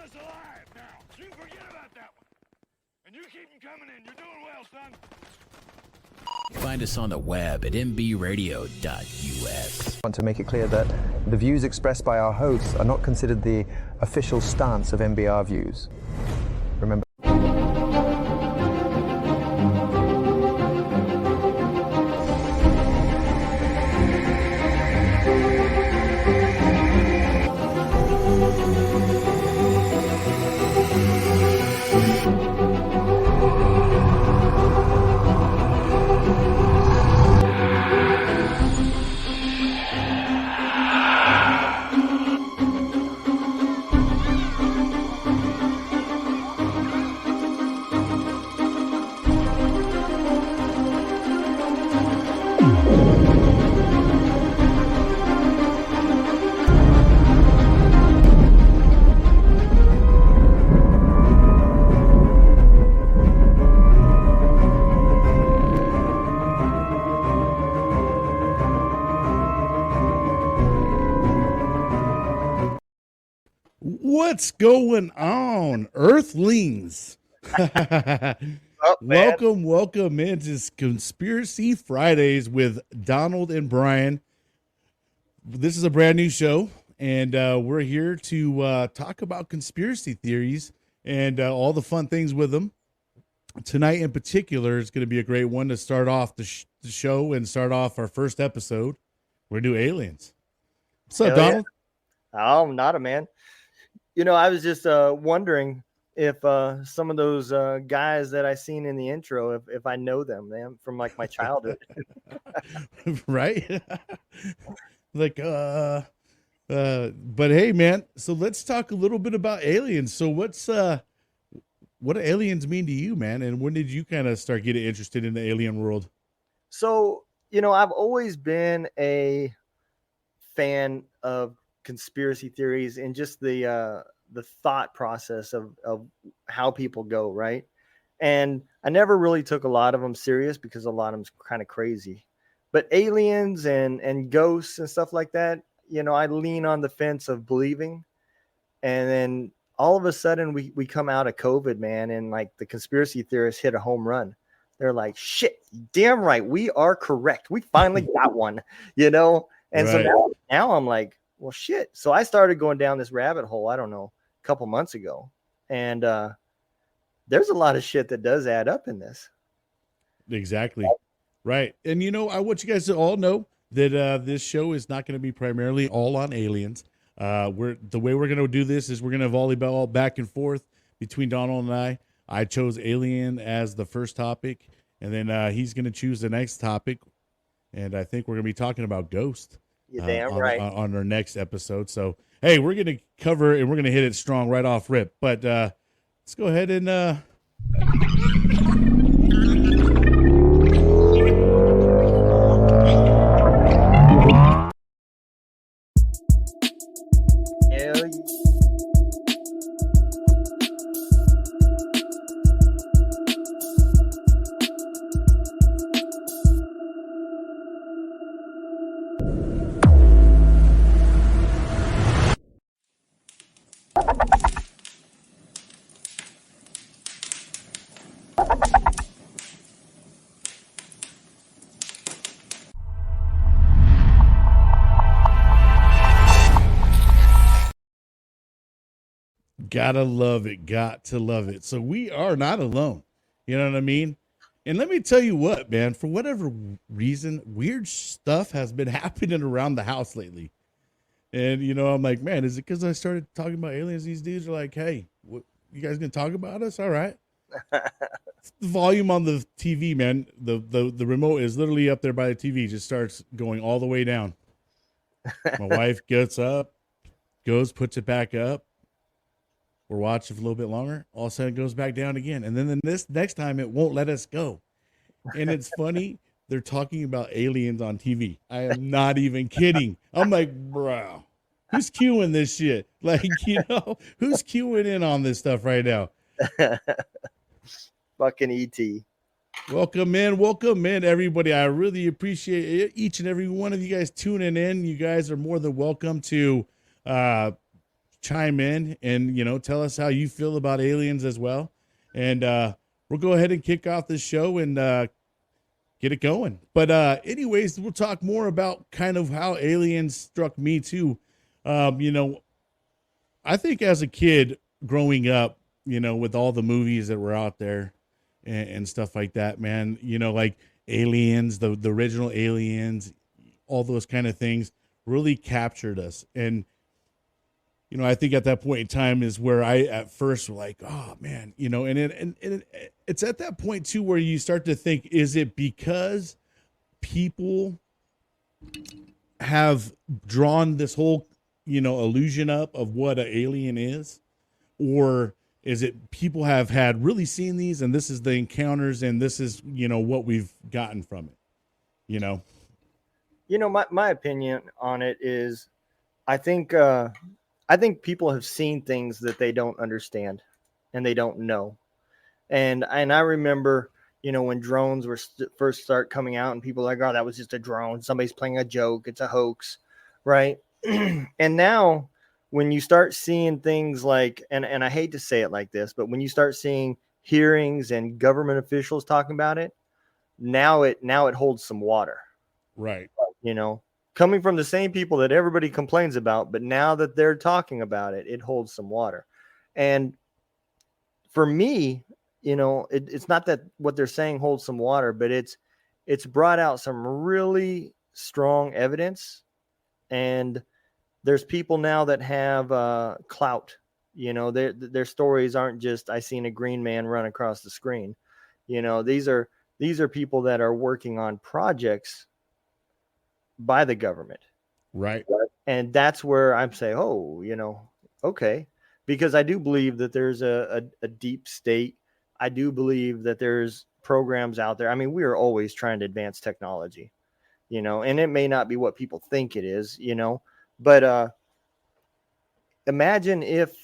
us alive now. You can forget about that one. And you keep them coming in. You're doing well, son. Find us on the web at mbradio.us. I want to make it clear that the views expressed by our hosts are not considered the official stance of MBR Views. Remember. What's going on, Earthlings? Welcome into Conspiracy Fridays with Donald and Bryan. This is a brand new show, and we're here to talk about conspiracy theories and all the fun things with them. Tonight in particular is going to be a great one to start off the show and start off our first episode. We're going to do aliens. What's up, Donald? Yeah. Oh, not a man. You know, I was just wondering if some of those guys that I seen in the intro, if I know them from like my childhood. Right? Like, but hey, man, so let's talk a little bit about aliens. So what do aliens mean to you, man? And when did you kind of start getting interested in the alien world? So, you know, I've always been a fan of conspiracy theories and just the thought process of how people go, right? And I never really took a lot of them serious because a lot of them's kind of crazy. But aliens and ghosts and stuff like that, you know, I lean on the fence of believing. And then all of a sudden we come out of COVID, man, and like the conspiracy theorists hit a home run. They're like, shit, damn right, we are correct. We finally got one, you know? And right. So now I'm like, well, shit. So I started going down this rabbit hole, I don't know, a couple months ago. And there's a lot of shit that does add up in this. Exactly. Right. And, you know, I want you guys to all know that this show is not going to be primarily all on aliens. The way we're going to do this is we're going to volleyball back and forth between Donald and I. I chose alien as the first topic, and then he's going to choose the next topic. And I think we're going to be talking about ghosts. You're damn right. On our next episode. So, hey, we're going to cover and we're going to hit it strong right off rip. But let's go ahead and... Gotta love it. Got to love it. So we are not alone. You know what I mean? And let me tell you what, man, for whatever reason, weird stuff has been happening around the house lately. And, you know, I'm like, man, is it because I started talking about aliens? These dudes are like, hey, what, you guys going to talk about us? All right. The volume on the TV, man, the remote is literally up there by the TV, just starts going all the way down. My wife gets up, goes, puts it back up. We're watching for a little bit longer. All of a sudden it goes back down again. And then this next time it won't let us go. And it's funny. They're talking about aliens on TV. I am not even kidding. I'm like, bro, who's queuing this shit? Like, you know, who's queuing in on this stuff right now? Fucking E.T. Welcome in, everybody. I really appreciate each and every one of you guys tuning in. You guys are more than welcome to chime in and, tell us how you feel about aliens as well. And we'll go ahead and kick off this show and get it going. But anyways, we'll talk more about kind of how aliens struck me too. I think as a kid growing up, with all the movies that were out there and stuff like that, man, like Aliens, the original Aliens, all those kind of things really captured us. And, I think at that point in time is where I at first were like, oh man, and it's at that point too where you start to think, is it because people have drawn this whole, illusion up of what an alien is? Or is it people have had really seen these and this is the encounters and this is, what we've gotten from it, my opinion on it is I think people have seen things that they don't understand and they don't know. And I remember, when drones were first start coming out and people were like, oh, that was just a drone. Somebody's playing a joke. It's a hoax. Right. And now when you start seeing things like, and I hate to say it like this, but when you start seeing hearings and government officials talking about it, now it holds some water. Right. Coming from the same people that everybody complains about, but now that they're talking about it, it holds some water. And for me, it's not that what they're saying holds some water, but it's brought out some really strong evidence. And there's people now that have clout. Their stories aren't just, I seen a green man run across the screen. These are people that are working on projects by the government. Right. And that's where I'm saying, okay, because I do believe that there's a deep state. I do believe that there's programs out there. I mean, we are always trying to advance technology, and it may not be what people think it is, but imagine,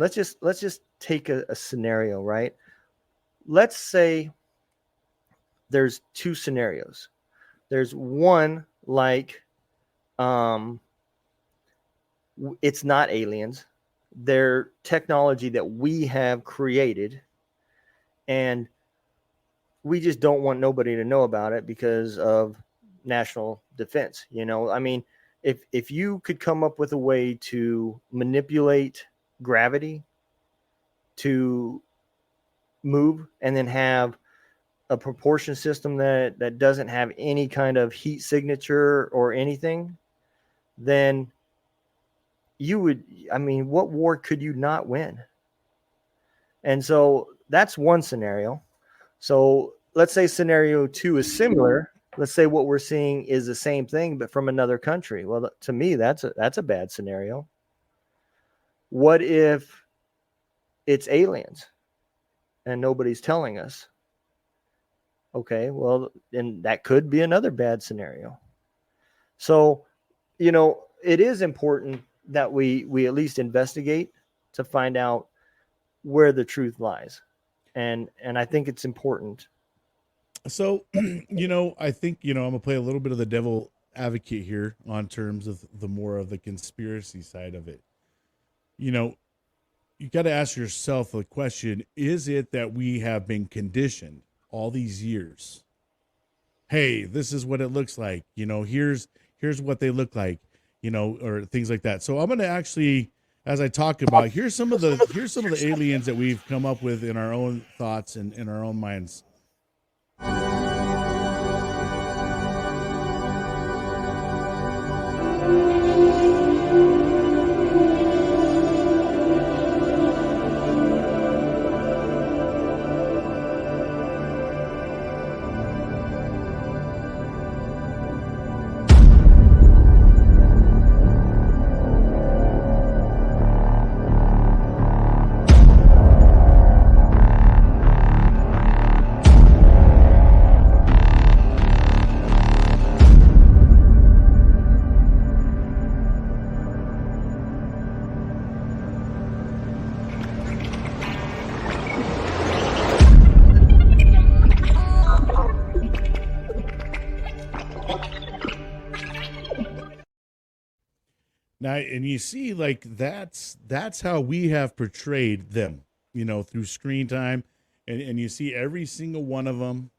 let's just take a scenario, right? Let's say there's two scenarios. There's one like, it's not aliens. They're technology that we have created, and we just don't want nobody to know about it because of national defense. I mean, if you could come up with a way to manipulate gravity to move and then have a propulsion system that doesn't have any kind of heat signature or anything, then what war could you not win? And so that's one scenario. So let's say scenario 2 is similar. Let's say what we're seeing is the same thing, but from another country. Well, to me, that's a bad scenario. What if it's aliens and nobody's telling us? Okay, well, then that could be another bad scenario. So, it is important that we at least investigate to find out where the truth lies. And I think it's important. So, I think, I'm going to play a little bit of the devil advocate here on terms of the more of the conspiracy side of it. You got to ask yourself the question, is it that we have been conditioned all these years? Hey, this is what it looks like. Here's what they look like, or things like that. So I'm going to actually, as I talk about, here's some of the aliens that we've come up with in our own thoughts and in our own minds. Now, and you see, like that's how we have portrayed them, through screen time, and you see every single one of them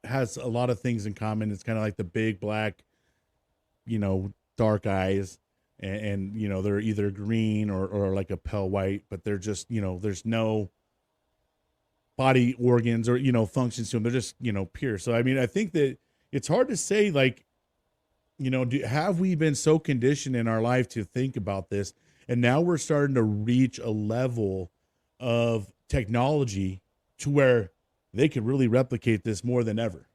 has a lot of things in common. It's kind of like the big black, dark eyes, and they're either green or like a pale white, but they're just, there's no body organs or, functions to them. They're just, pure. So, I mean, I think that it's hard to say, like, have we been so conditioned in our life to think about this? And now we're starting to reach a level of technology to where they could really replicate this more than ever,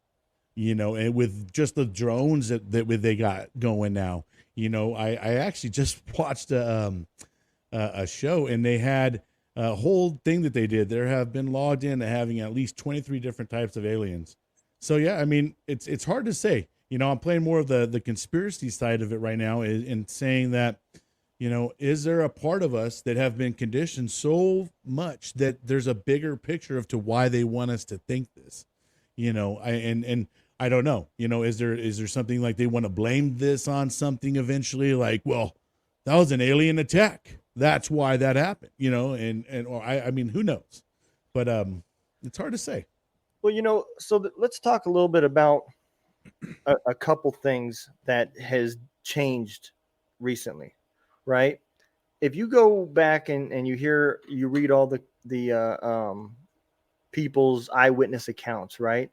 and with just the drones that they got going now. I actually just watched a show, and they had a whole thing that they did. There have been logged in to having at least 23 different types of aliens. So yeah, I mean, it's hard to say. I'm playing more of the conspiracy side of it right now, in saying that, is there a part of us that have been conditioned so much that there's a bigger picture of to why they want us to think this? I don't know. Is there something like they want to blame this on something eventually? Like, well, that was an alien attack. That's why that happened. Or I mean, who knows? But it's hard to say. Well, let's talk a little bit about a couple things that has changed recently, right? If you go back and you read all the people's eyewitness accounts, right?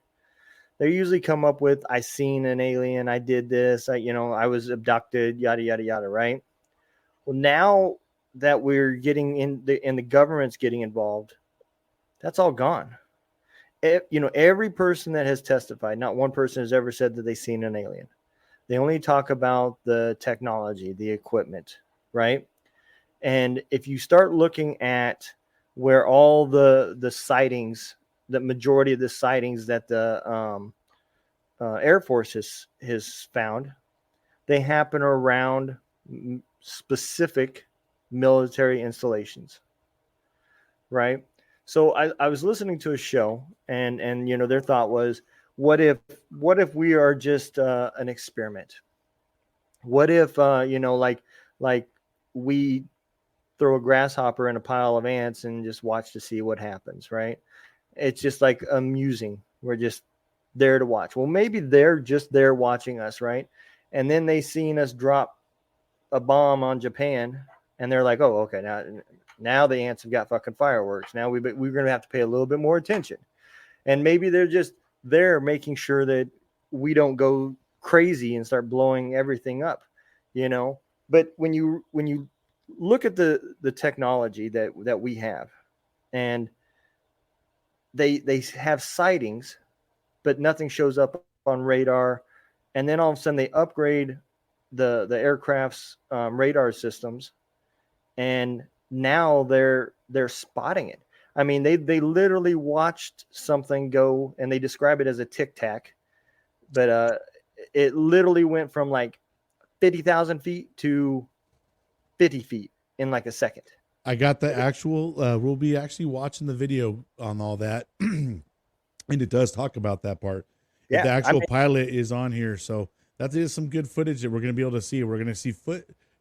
They usually come up with, I seen an alien, I did this, I was abducted, yada, yada, yada, right? Well, now that we're getting and the government's getting involved, that's all gone. Every person that has testified, not one person has ever said that they've seen an alien. They only talk about the technology, the equipment, right? And if you start looking at where all the sightings, the majority of the sightings that the Air Force has found, they happen around specific military installations, right? So I was listening to a show, and their thought was, what if we are just an experiment? What if like we throw a grasshopper in a pile of ants and just watch to see what happens, right? It's just like amusing. We're just there to watch. Well, maybe they're just there watching us, right? And then they seen us drop a bomb on Japan, and they're like, oh, okay, now the ants have got fucking fireworks. Now we're going to have to pay a little bit more attention. And maybe they're just there making sure that we don't go crazy and start blowing everything up, But when you look at the technology that we have, and they have sightings, but nothing shows up on radar. And then all of a sudden they upgrade the aircraft's radar systems, and now they're spotting it. I mean, they literally watched something go, and they describe it as a tic tac, but it literally went from like 50,000 feet to 50 feet in like a second. I got the actual, we'll be actually watching the video on all that. And it does talk about that part. Yeah, the actual pilot is on here. So that is some good footage that we're going to be able to see. We're going to see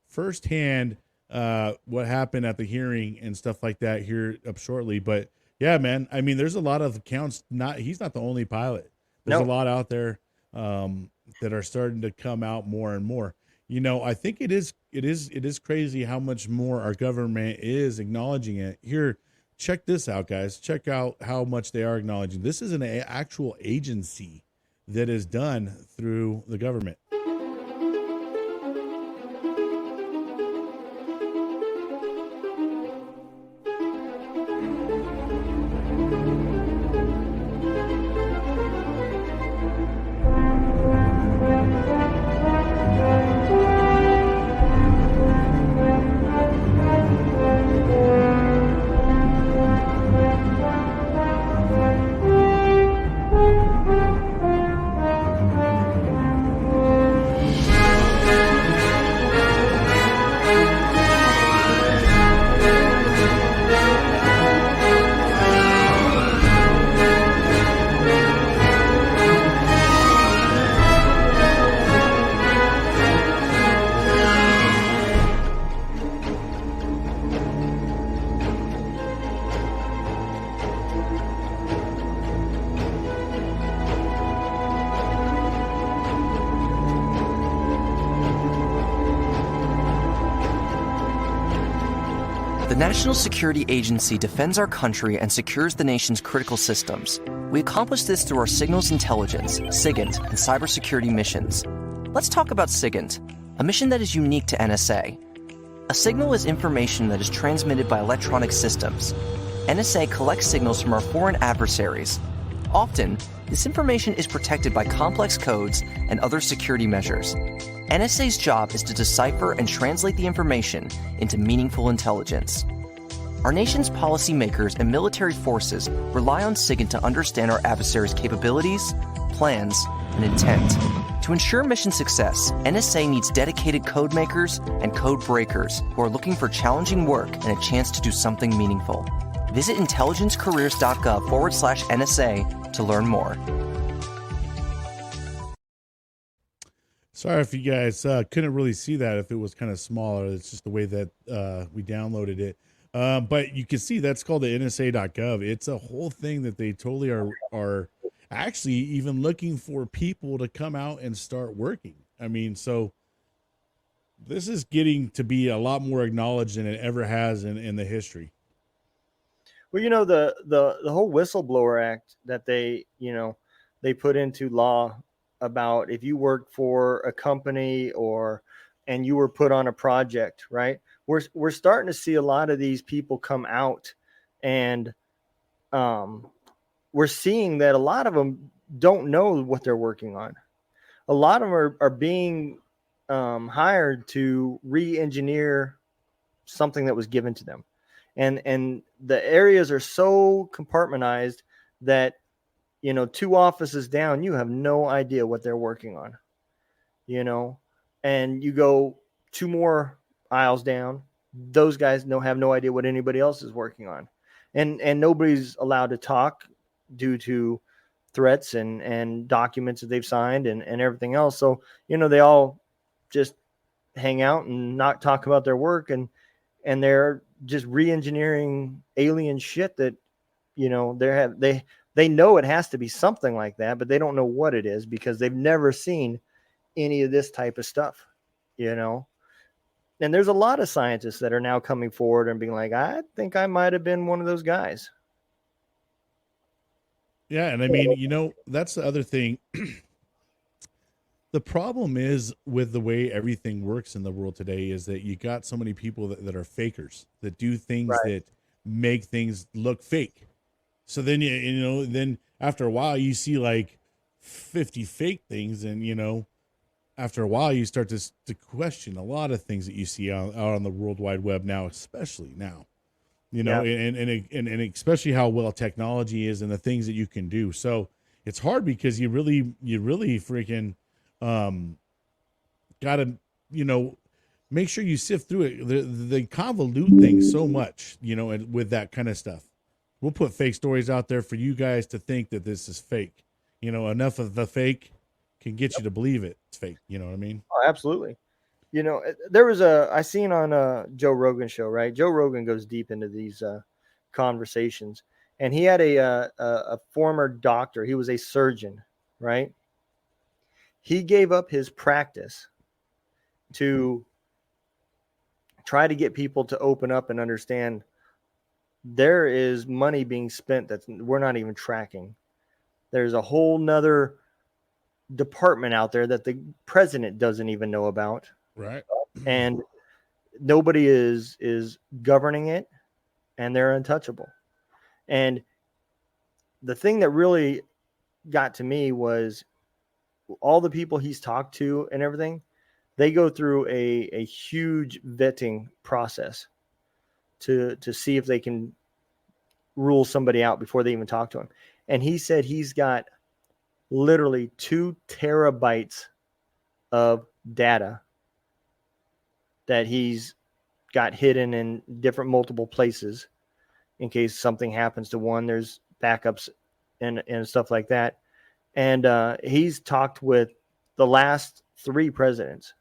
firsthand what happened at the hearing and stuff like that here up shortly. But yeah, man, I mean, there's a lot of accounts. He's not the only pilot. There's a lot out there that are starting to come out more and more. I think it is crazy how much more our government is acknowledging it. Here, check this out, guys. Check out how much they are acknowledging. This is an actual agency that is done through the government. The National Security Agency defends our country and secures the nation's critical systems. We accomplish this through our signals intelligence, SIGINT, and cybersecurity missions. Let's talk about SIGINT, a mission that is unique to NSA. A signal is information that is transmitted by electronic systems. NSA collects signals from our foreign adversaries. Often, this information is protected by complex codes and other security measures. NSA's job is to decipher and translate the information into meaningful intelligence. Our nation's policymakers and military forces rely on SIGINT to understand our adversaries' capabilities, plans, and intent. To ensure mission success, NSA needs dedicated code makers and code breakers who are looking for challenging work and a chance to do something meaningful. Visit intelligencecareers.gov/NSA to learn more. Sorry if you guys couldn't really see that if it was kind of smaller. It's just the way that we downloaded it. But you can see that's called the NSA.gov. It's a whole thing that they totally are actually even looking for people to come out and start working. I mean, so this is getting to be a lot more acknowledged than it ever has in the history. Well, the whole whistleblower act that they put into law about if you work for a company and you were put on a project, right? We're starting to see a lot of these people come out, and we're seeing that a lot of them don't know what they're working on. A lot of them are being hired to re-engineer something that was given to them. And the areas are so compartmentalized that, 2 offices down, you have no idea what they're working on, and you go 2 more aisles down, those guys have no idea what anybody else is working on. And nobody's allowed to talk due to threats and documents that they've signed and everything else. So, they all just hang out and not talk about their work, and they're just re-engineering alien shit that, they know it has to be something like that, but they don't know what it is because they've never seen any of this type of stuff, And there's a lot of scientists that are now coming forward and being like, I think I might have been one of those guys. Yeah. And I mean, that's the other thing. The problem is with the way everything works in the world today is that you got so many people that are fakers, that do things Right. that make things look fake. So then, then after a while you see like 50 fake things, and, after a while you start to question a lot of things that you see out on the World Wide Web now, especially now, Yeah. and especially how well technology is and the things that you can do. So it's hard because you really freaking gotta, make sure you sift through it. They convolute things so much, and with that kind of stuff. We'll put fake stories out there for you guys to think that this is fake. Enough of the fake can get you to believe it's fake. You know what I mean? Oh, absolutely. There was I seen on Joe Rogan show, right? Joe Rogan goes deep into these conversations, and he had a former doctor. He was a surgeon, right? He gave up his practice to try to get people to open up and understand there is money being spent that we're not even tracking. There's a whole nother department out there that the president doesn't even know about. Right. And nobody is governing it, and they're untouchable. And the thing that really got to me was all the people he's talked to and everything, they go through a huge vetting process to see if they can rule somebody out before they even talk to him. And he said he's got literally 2 terabytes of data that he's got hidden in different multiple places in case something happens to one. There's backups and stuff like that. And he's talked with the last 3 presidents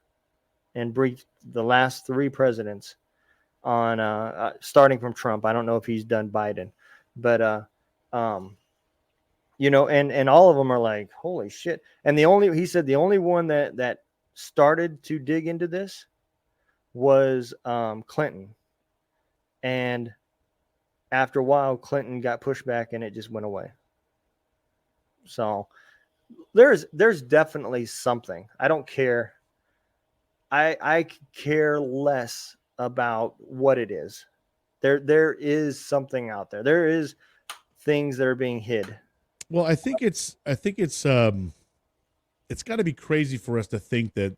and briefed the last 3 presidents on starting from Trump. I don't know if he's done Biden, but and all of them are like, holy shit. And he said the only one that started to dig into this was Clinton. And after a while, Clinton got pushed back and it just went away. So there's definitely something. I don't care. I care less about what it is. There is something out there. There is things that are being hid. Well, I think it's got to be crazy for us to think that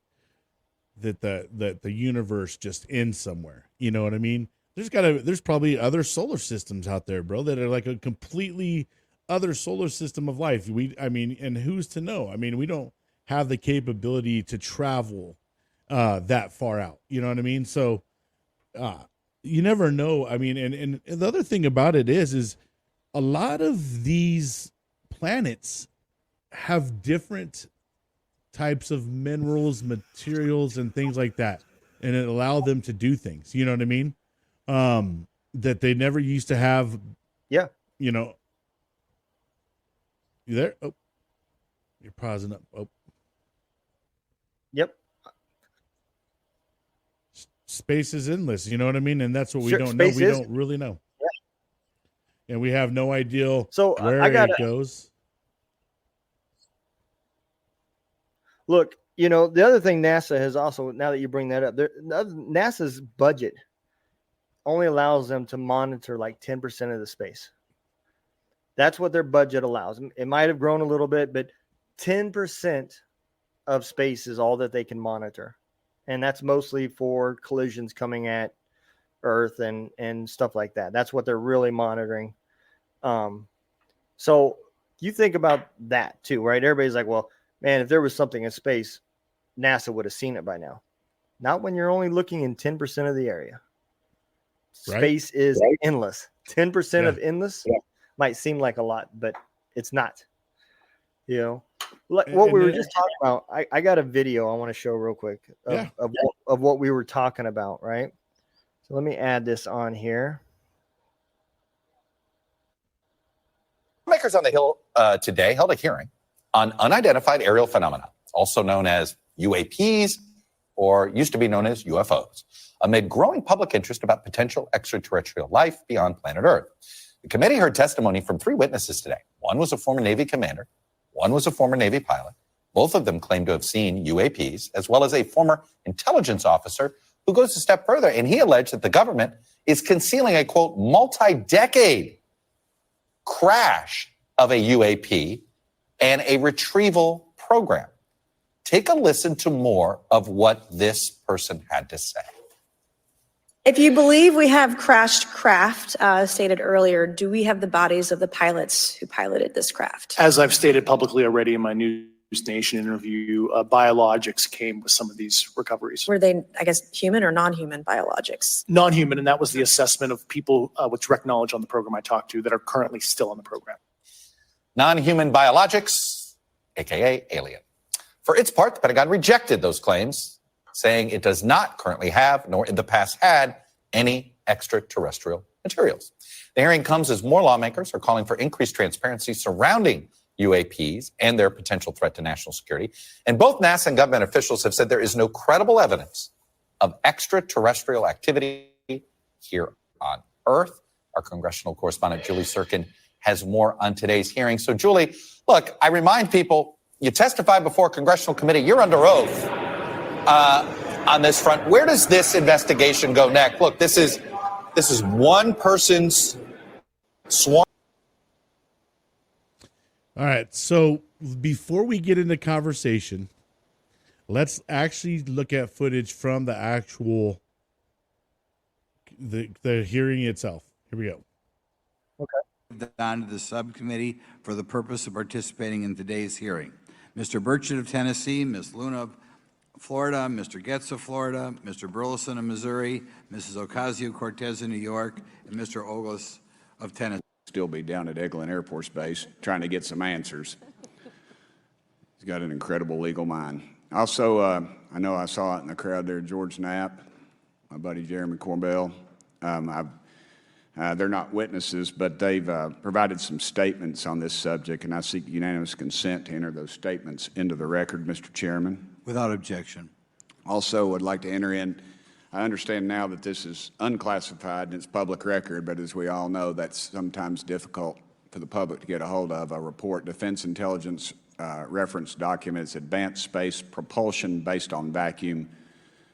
the universe just ends somewhere. You know what I mean? There's probably other solar systems out there, bro, that are like a completely other solar system of life. And who's to know? I mean, we don't have the capability to travel that far out. You know what I mean? So you never know. I mean, and the other thing about it is a lot of these planets have different types of minerals, materials, and things like that, and it allowed them to do things. You know what I mean? That they never used to have. Yeah. You know. You there? Oh, you're pausing up. Oh. Yep. Space is endless. You know what I mean? And that's what we don't know. We don't really know. Yeah. And we have no idea where it goes. Look, you know, the other thing NASA has also, now that you bring that up, NASA's budget only allows them to monitor like 10% of the space. That's what their budget allows. It might have grown a little bit, but 10% of space is all that they can monitor. And that's mostly for collisions coming at Earth and stuff like that. That's what they're really monitoring. So you think about that too, right? Everybody's like, well, man, if there was something in space, NASA would have seen it by now. Not when you're only looking in 10% of the area. Right. Space is endless. 10% of endless might seem like a lot, but it's not. You know, like what we were just talking about. I got a video I want to show real quick of what we were talking about, right? So let me add this on here. Lawmakers on the Hill today held a hearing on unidentified aerial phenomena, also known as UAPs, or used to be known as UFOs, amid growing public interest about potential extraterrestrial life beyond planet Earth. The committee heard testimony from 3 witnesses today. One was a former Navy commander. One was a former Navy pilot. Both of them claimed to have seen UAPs, as well as a former intelligence officer who goes a step further, and he alleged that the government is concealing a, quote, multi-decade crash of a UAP and a retrieval program. Take a listen to more of what this person had to say. If you believe we have crashed craft, stated earlier, do we have the bodies of the pilots who piloted this craft? As I've stated publicly already in my News Nation interview, biologics came with some of these recoveries. Were they, I guess, human or non-human biologics? Non-human, and that was the assessment of people with direct knowledge on the program I talked to that are currently still on the program. Non-human biologics, aka alien. For its part, the Pentagon rejected those claims, saying it does not currently have, nor in the past had, any extraterrestrial materials. The hearing comes as more lawmakers are calling for increased transparency surrounding UAPs and their potential threat to national security. And both NASA and government officials have said there is no credible evidence of extraterrestrial activity here on Earth. Our congressional correspondent, Julie Sirkin, has more on today's hearing. So, Julie, look, I remind people, you testified before a congressional committee. You're under oath on this front. Where does this investigation go next? Look, this is one person's sworn. All right. So before we get into conversation, let's actually look at footage from the actual the hearing itself. Here we go. Okay. On to the subcommittee for the purpose of participating in today's hearing. Mr. Burchett of Tennessee, Ms. Luna of Florida, Mr. Getz of Florida, Mr. Burleson of Missouri, Mrs. Ocasio-Cortez of New York, and Mr. Ogles of Tennessee. Still be down at Eglin Air Force Base trying to get some answers. He's got an incredible legal mind. Also, I know I saw it in the crowd there, George Knapp, my buddy Jeremy Corbell. They're not witnesses, but they've provided some statements on this subject, and I seek unanimous consent to enter those statements into the record, Mr. Chairman. Without objection. Also, would like to enter in I understand now that this is unclassified and it's public record, but as we all know, that's sometimes difficult for the public to get a hold of. A report, Defense Intelligence reference documents, advanced space propulsion based on vacuum,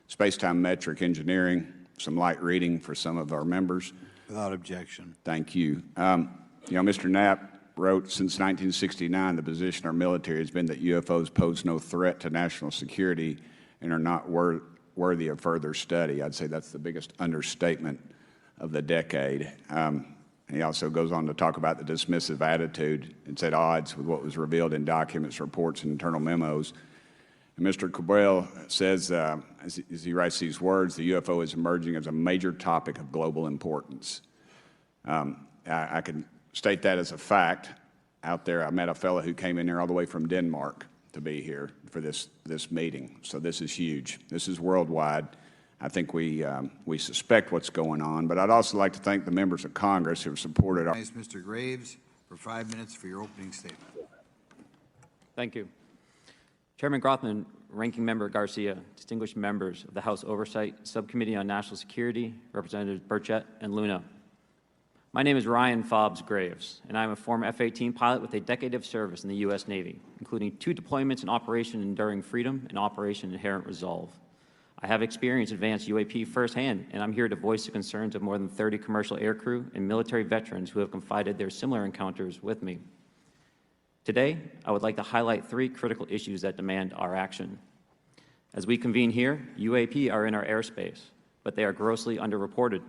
space-time metric engineering, some light reading for some of our members. Without objection. Thank you. Mr. Knapp wrote, since 1969, the position our military has been that UFOs pose no threat to national security and are not worthy of further study. I'd say that's the biggest understatement of the decade. He also goes on to talk about the dismissive attitude. It's at odds with what was revealed in documents, reports, and internal memos. And Mr. Cabral says, as he writes these words, the UFO is emerging as a major topic of global importance. I can state that as a fact. Out there, I met a fellow who came in here all the way from Denmark to be here for this meeting. So this is huge. This is worldwide. I think we suspect what's going on, but I'd also like to thank the members of Congress who have supported our... Mr. Graves, for 5 minutes for your opening statement. Thank you. Chairman Grothman, Ranking Member Garcia, distinguished members of the House Oversight Subcommittee on National Security, Representatives Burchett and Luna. My name is Ryan Fobbs Graves, and I am a former F-18 pilot with a decade of service in the U.S. Navy, including 2 deployments in Operation Enduring Freedom and Operation Inherent Resolve. I have experienced advanced UAP firsthand, and I'm here to voice the concerns of more than 30 commercial aircrew and military veterans who have confided their similar encounters with me. Today, I would like to highlight 3 critical issues that demand our action. As we convene here, UAP are in our airspace, but they are grossly underreported.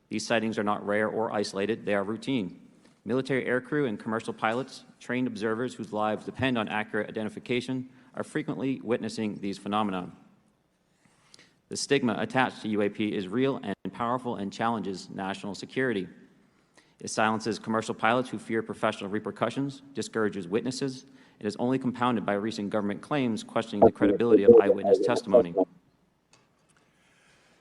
These sightings are not rare or isolated, they are routine. Military aircrew and commercial pilots, trained observers whose lives depend on accurate identification, are frequently witnessing these phenomena. The stigma attached to UAP is real and powerful and challenges national security. It silences commercial pilots who fear professional repercussions, discourages witnesses, and is only compounded by recent government claims questioning the credibility of eyewitness testimony.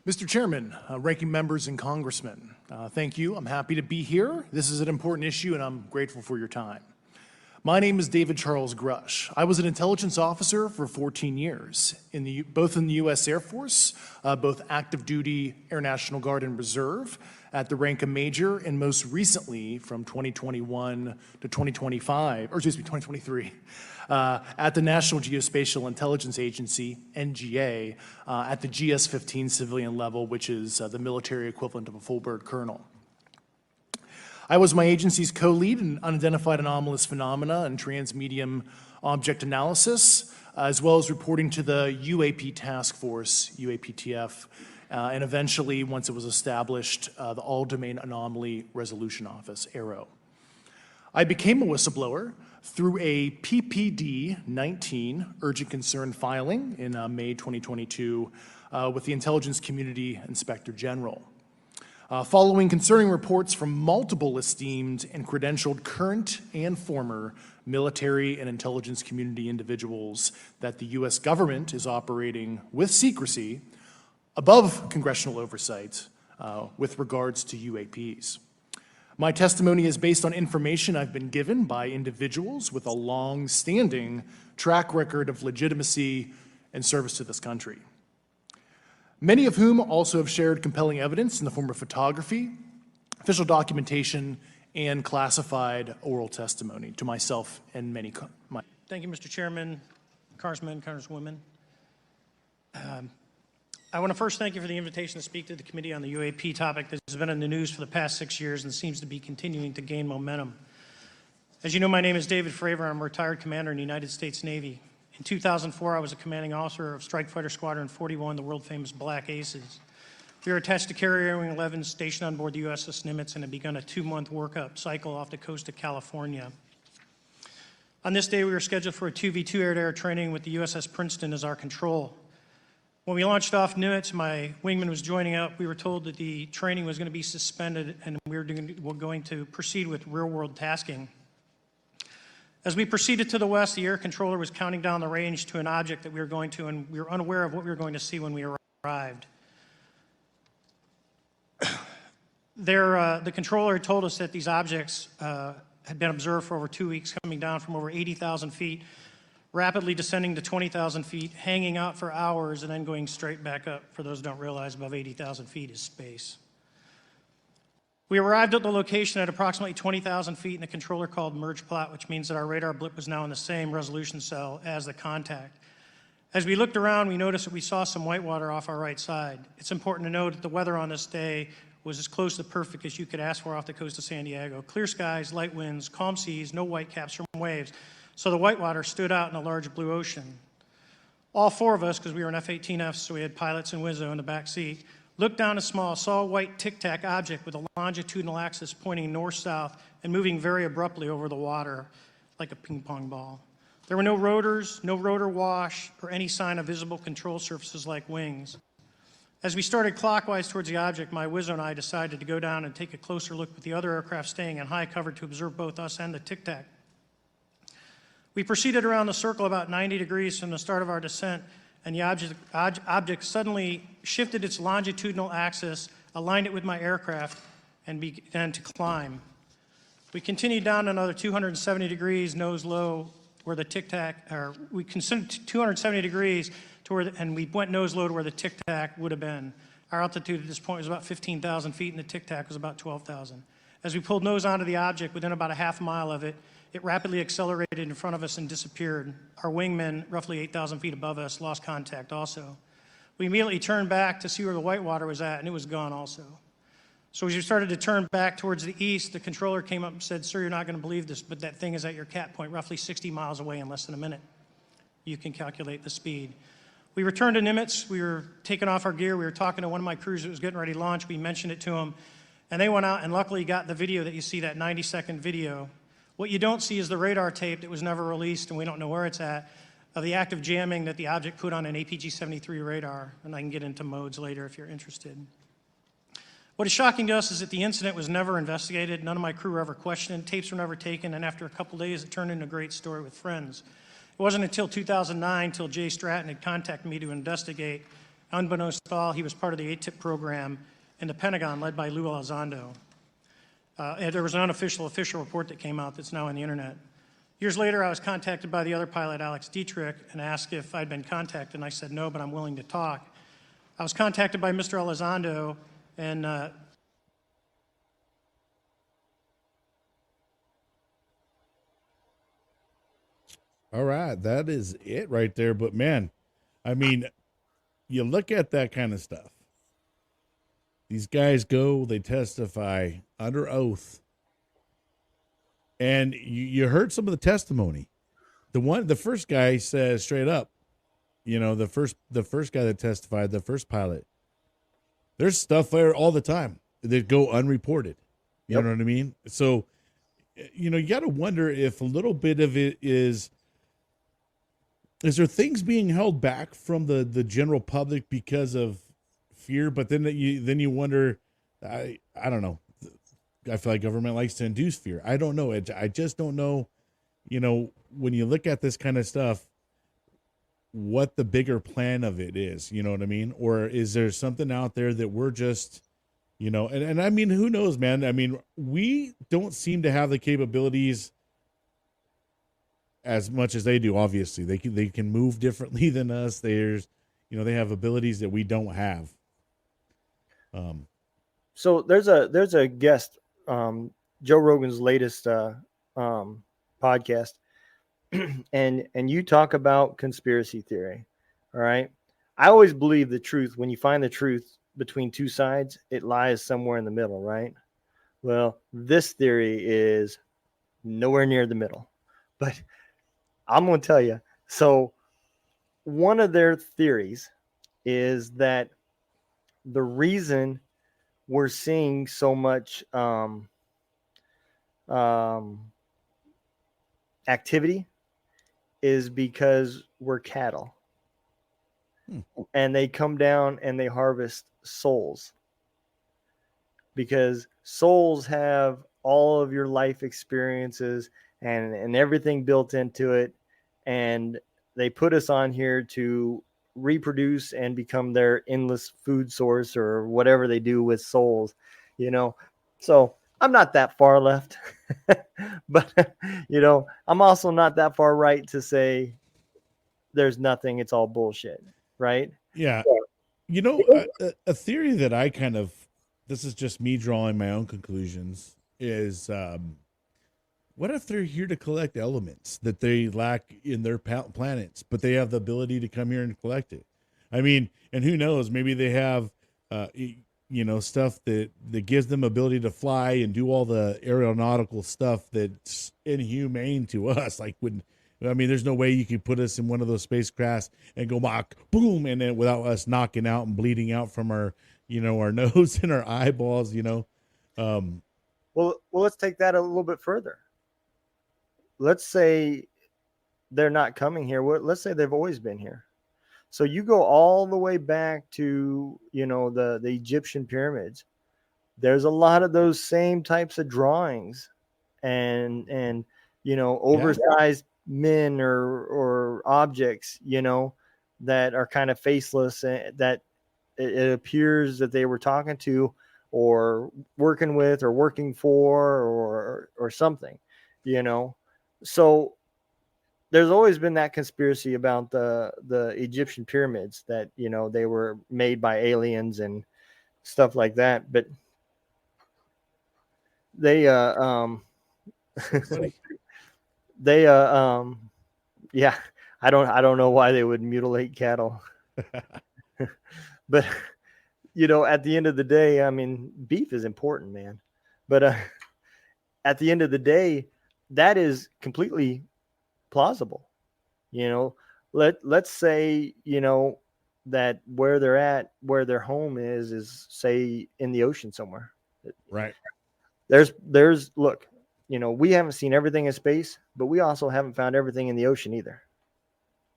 Mr. Chairman, ranking members and congressmen, thank you. I'm happy to be here. This is an important issue, and I'm grateful for your time. My name is David Charles Grush. I was an intelligence officer for 14 years, both in the U.S. Air Force, both active duty, Air National Guard, and Reserve, at the rank of major, and most recently from 2021 to 2023, at the National Geospatial Intelligence Agency, NGA, at the GS-15 civilian level, which is the military equivalent of a full bird colonel. I was my agency's co-lead in unidentified anomalous phenomena and transmedium object analysis, as well as reporting to the UAP task force, UAPTF, and eventually, once it was established, the All-Domain Anomaly Resolution Office, AARO. I became a whistleblower through a PPD-19 urgent concern filing in May 2022 with the Intelligence Community Inspector General. Following concerning reports from multiple esteemed and credentialed current and former military and intelligence community individuals that the U.S. government is operating with secrecy above congressional oversight with regards to UAPs. My testimony is based on information I've been given by individuals with a long-standing track record of legitimacy and service to this country, many of whom also have shared compelling evidence in the form of photography, official documentation, and classified oral testimony to myself and many. Thank you, Mr. Chairman, Congressmen, Congresswomen. I want to first thank you for the invitation to speak to the committee on the UAP topic that has been in the news for the past 6 years and seems to be continuing to gain momentum. As you know, my name is David Fravor. I'm a retired commander in the United States Navy. In 2004, I was a commanding officer of Strike Fighter Squadron 41, the world-famous Black Aces. We were attached to Carrier Wing 11, stationed on board the USS Nimitz, and had begun a 2-month workup cycle off the coast of California. On this day, we were scheduled for a 2v2 air-to-air training with the USS Princeton as our control. When we launched off Nimitz, my wingman was joining up. We were told that the training was going to be suspended and we were going to proceed with real-world tasking. As we proceeded to the west, the air controller was counting down the range to an object that we were going to, and we were unaware of what we were going to see when we arrived. The controller had told us that these objects had been observed for over 2 weeks, coming down from over 80,000 feet, rapidly descending to 20,000 feet, hanging out for hours, and then going straight back up. For those who don't realize, above 80,000 feet is space. We arrived at the location at approximately 20,000 feet, and the controller called merge plot, which means that our radar blip was now in the same resolution cell as the contact. As we looked around, we noticed that we saw some whitewater off our right side. It's important to note that the weather on this day was as close to perfect as you could ask for off the coast of San Diego. Clear skies, light winds, calm seas, no whitecaps from waves. So the whitewater stood out in a large blue ocean. All four of us, because we were in F-18Fs, so we had pilots and Wizzo in the back seat, looked down saw a white tic-tac object with a longitudinal axis pointing north-south and moving very abruptly over the water like a ping pong ball. There were no rotors, no rotor wash, or any sign of visible control surfaces like wings. As we started clockwise towards the object, my Wizzo and I decided to go down and take a closer look with the other aircraft staying in high cover to observe both us and the tic-tac. We proceeded around the circle about 90 degrees from the start of our descent, and the object suddenly shifted its longitudinal axis, aligned it with my aircraft, and began to climb. We continued down another 270 degrees, nose low, where the tic-tac, or we considered 270 degrees to where, and we went nose low to where the tic-tac would have been. Our altitude at this point was about 15,000 feet, and the tic-tac was about 12,000. As we pulled nose onto the object, within about a half mile of it, it rapidly accelerated in front of us and disappeared. Our wingmen, roughly 8,000 feet above us, lost contact also. We immediately turned back to see where the whitewater was at, and it was gone also. So as we started to turn back towards the east, the controller came up and said, "Sir, you're not going to believe this, but that thing is at your cat point, roughly 60 miles away in less than a minute. You can calculate the speed." We returned to Nimitz. We were taking off our gear. We were talking to one of my crews that was getting ready to launch. We mentioned it to them, and they went out and luckily got the video that you see, that 90-second video. What you don't see is the radar tape that was never released, and we don't know where it's at, of the active jamming that the object put on an APG-73 radar, and I can get into modes later if you're interested. What is shocking to us is that the incident was never investigated. None of my crew were ever questioned. Tapes were never taken, and after a couple days, it turned into a great story with friends. It wasn't until 2009 till Jay Stratton had contacted me to investigate. Unbeknownst to all, he was part of the ATIP program in the Pentagon led by Lou Elizondo. And there was an official report that came out that's now on the internet. Years later, I was contacted by the other pilot, Alex Dietrich, and asked if I'd been contacted, and I said no, but I'm willing to talk. I was contacted by Mr. Elizondo, and all right, that is it right there. But man, I mean, you look at that kind of stuff. These guys go, they testify under oath. And you heard some of the testimony. The first guy says straight up, you know, the first guy that testified, the first pilot, there's stuff there all the time that go unreported. You know what I mean? So, you know, you got to wonder if a little bit of it is there things being held back from the general public because of fear? But then you wonder, I don't know. I feel like government likes to induce fear. I don't know. I just don't know, you know, when you look at this kind of stuff, what the bigger plan of it is, you know what I mean? Or is there something out there that we're just, you know, and I mean, who knows, man? I mean, we don't seem to have the capabilities as much as they do. Obviously, they can move differently than us. There's, you know, they have abilities that we don't have. So there's a guest, Joe Rogan's latest podcast, and you talk about conspiracy theory. All right, I always believe the truth. When you find the truth between two sides, it lies somewhere in the middle, right? Well, this theory is nowhere near the middle, but I'm going to tell you. So one of their theories is that the reason we're seeing so much activity is because we're cattle. And they come down and they harvest souls, because souls have all of your life experiences and everything built into it. And they put us on here to reproduce and become their endless food source, or whatever they do with souls, you know. So I'm not that far left, but you know, I'm also not that far right to say, there's nothing, it's all bullshit, right? Yeah. You know, a theory that I kind of, this is just me drawing my own conclusions, is what if they're here to collect elements that they lack in their planets, but they have the ability to come here and collect it? I mean, and who knows, maybe they have, stuff that gives them ability to fly and do all the aeronautical stuff that's inhumane to us. Like there's no way you could put us in one of those spacecrafts and go boom, and then without us knocking out and bleeding out from our, our nose and our eyeballs, Well, let's take that a little bit further. Let's say they're not coming here. Let's say they've always been here. So you go all the way back to, the Egyptian pyramids. There's a lot of those same types of drawings and oversized men or objects, that are kind of faceless, and that it appears that they were talking to or working with or working for or something, So there's always been that conspiracy about the Egyptian pyramids that, they were made by aliens and stuff like that. But they, yeah, I don't know why they would mutilate cattle, but at the end of the day, I mean, beef is important, man. But at the end of the day, that is completely plausible. Let's say, that where they're at, where their home is say in the ocean somewhere. Right. There's look, we haven't seen everything in space, but we also haven't found everything in the ocean either.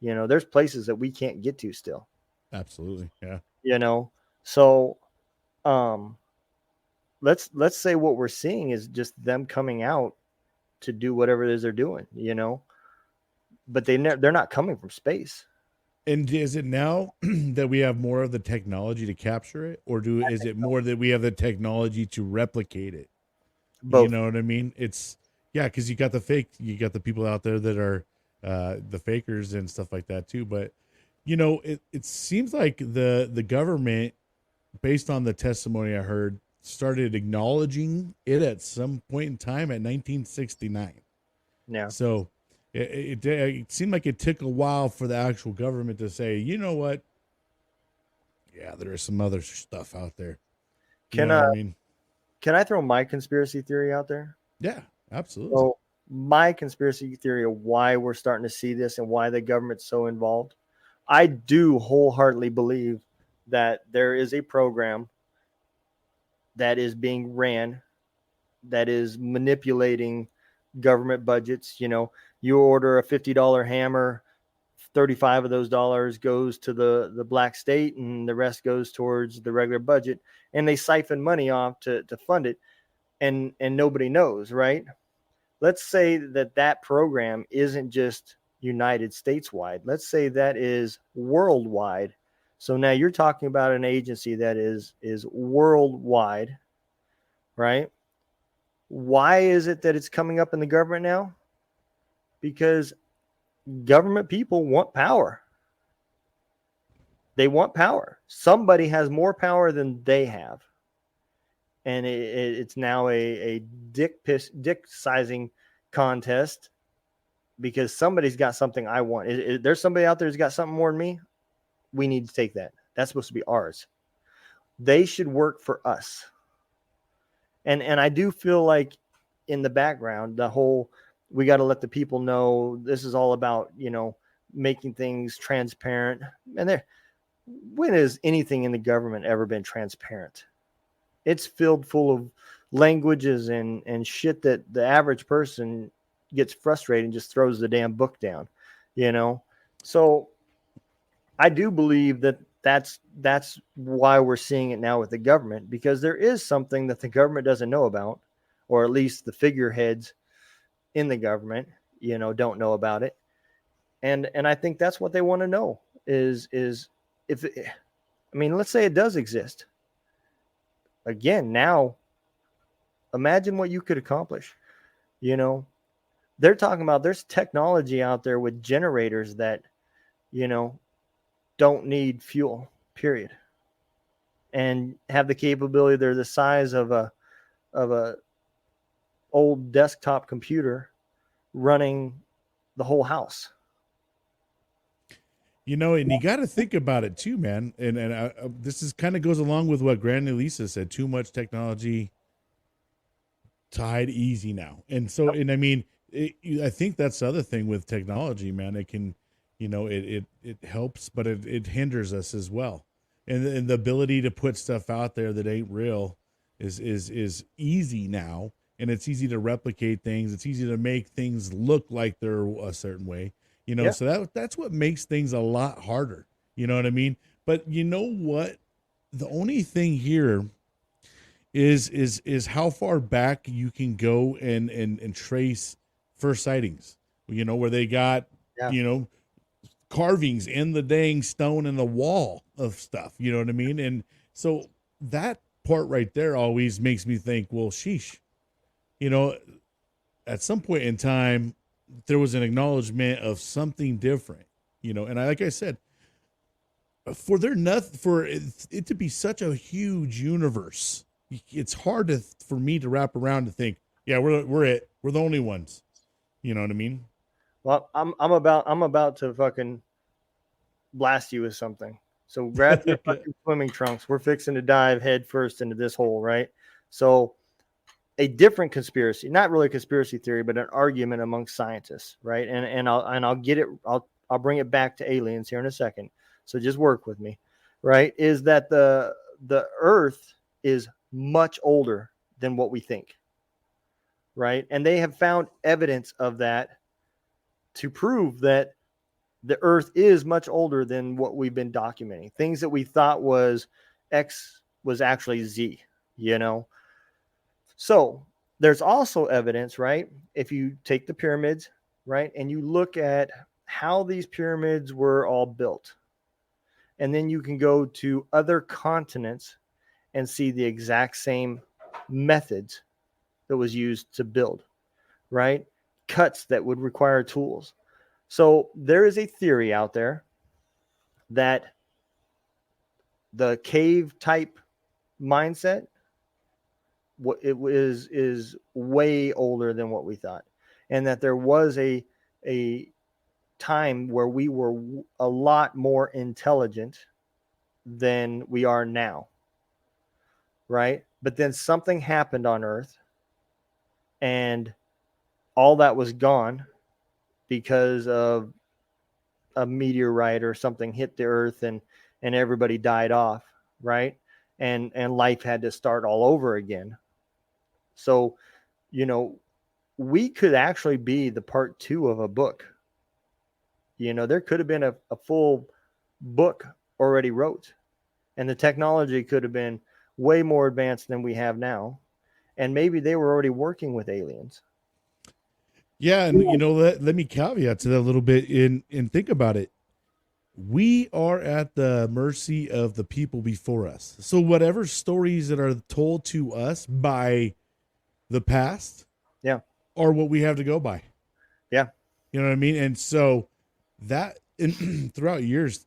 There's places that we can't get to still. Absolutely. Yeah. So let's say what we're seeing is just them coming out to do whatever it is they're doing, but they're not coming from space. And is it now that we have more of the technology to capture it, or is it more that we have the technology to replicate it? Both. You know what I mean? It's because you got the people out there that are the fakers and stuff like that too. But it seems like the government, based on the testimony I heard, started acknowledging it at some point in time at 1969. Yeah. So it seemed like it took a while for the actual government to say, you know what? Yeah, there is some other stuff out there. Can I throw my conspiracy theory out there? Yeah, absolutely. So my conspiracy theory of why we're starting to see this and why the government's so involved. I do wholeheartedly believe that there is a program that is being ran that is manipulating government budgets. You order a $50 hammer, 35 of those dollars goes to the black state and the rest goes towards the regular budget, and they siphon money off to fund it, and nobody knows, right? Let's say that program isn't just United States wide. Let's say that is worldwide. So now you're talking about an agency that is worldwide, right? Why is it that it's coming up in the government now? Because government people want power. They want power. Somebody has more power than they have. And it's now a dick sizing contest because somebody's got something I want. There's somebody out there who's got something more than me. We need to take that. That's supposed to be ours. They should work for us. And I do feel like in the background, the whole, we got to let the people know this is all about, making things transparent. And when has anything in the government ever been transparent? It's filled full of languages and shit that the average person gets frustrated and just throws the damn book down, So I do believe that's why we're seeing it now with the government, because there is something that the government doesn't know about, or at least the figureheads in the government, don't know about it. And I think that's what they want to know is if let's say it does exist. Again, now imagine what you could accomplish. They're talking about there's technology out there with generators that don't need fuel, period, and have the capability. They're the size of a old desktop computer running the whole house. And you got to think about it too, man. And this is kind of goes along with what Granny Lisa said. Too much technology, tide easy now. And so, and I mean, I think that's the other thing with technology, man. It can, it helps, but it hinders us as well. And the ability to put stuff out there that ain't real is easy now. And it's easy to replicate things. It's easy to make things look like they're a certain way. So that's what makes things a lot harder. You know what I mean? But you know what? The only thing here is how far back you can go and trace first sightings. Where they got, carvings in the dang stone in the wall of stuff. You know what I mean? And so that part right there always makes me think, well, sheesh, at some point in time, there was an acknowledgement of something different, and like I said, for it to be such a huge universe, it's hard for me to wrap around to think, yeah, we're the only ones. You know what I mean? Well, I'm about to fucking blast you with something. So grab your fucking swimming trunks. We're fixing to dive head first into this hole, right? So a different conspiracy, not really a conspiracy theory, but an argument amongst scientists, right? And I'll get it. I'll bring it back to aliens here in a second. So just work with me, right? Is that the Earth is much older than what we think, right? And they have found evidence of that to prove that the Earth is much older than what we've been documenting. Things that we thought was X was actually Z, So there's also evidence, right? If you take the pyramids, right, and you look at how these pyramids were all built, and then you can go to other continents and see the exact same methods that was used to build, right? Cuts that would require tools. So there is a theory out there that the cave type mindset, it is way older than what we thought, and that there was a time where we were a lot more intelligent than we are now, right? But then something happened on Earth, and all that was gone because of a meteorite or something hit the Earth, and everybody died off, right? And life had to start all over again. So, we could actually be the part 2 of a book. There could have been a full book already wrote, and the technology could have been way more advanced than we have now. And maybe they were already working with aliens. Yeah. And let me caveat to that a little bit and think about it. We are at the mercy of the people before us. So whatever stories that are told to us by the past, are what we have to go by. Yeah. You know what I mean? And so that throughout years,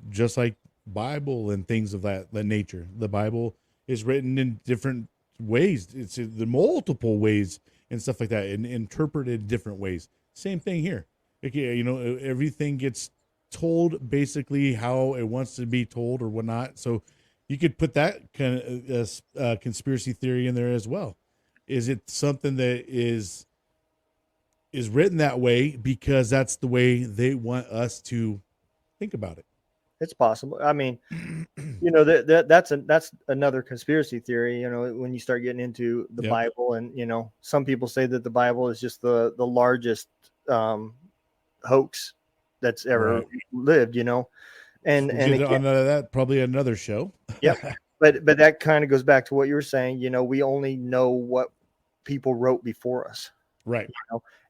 just like Bible and things of that nature, the Bible is written in different ways. It's the multiple ways and stuff like that, and interpreted different ways. Same thing here. Everything gets told basically how it wants to be told or whatnot. So you could put that kind of conspiracy theory in there as well. Is it something that is written that way because that's the way they want us to think about it? It's possible. I mean, that's another conspiracy theory, when you start getting into the Bible, and, some people say that the Bible is just the largest hoax that's ever lived, and on that, probably another show. Yeah. But that kind of goes back to what you were saying, we only know what people wrote before us. Right.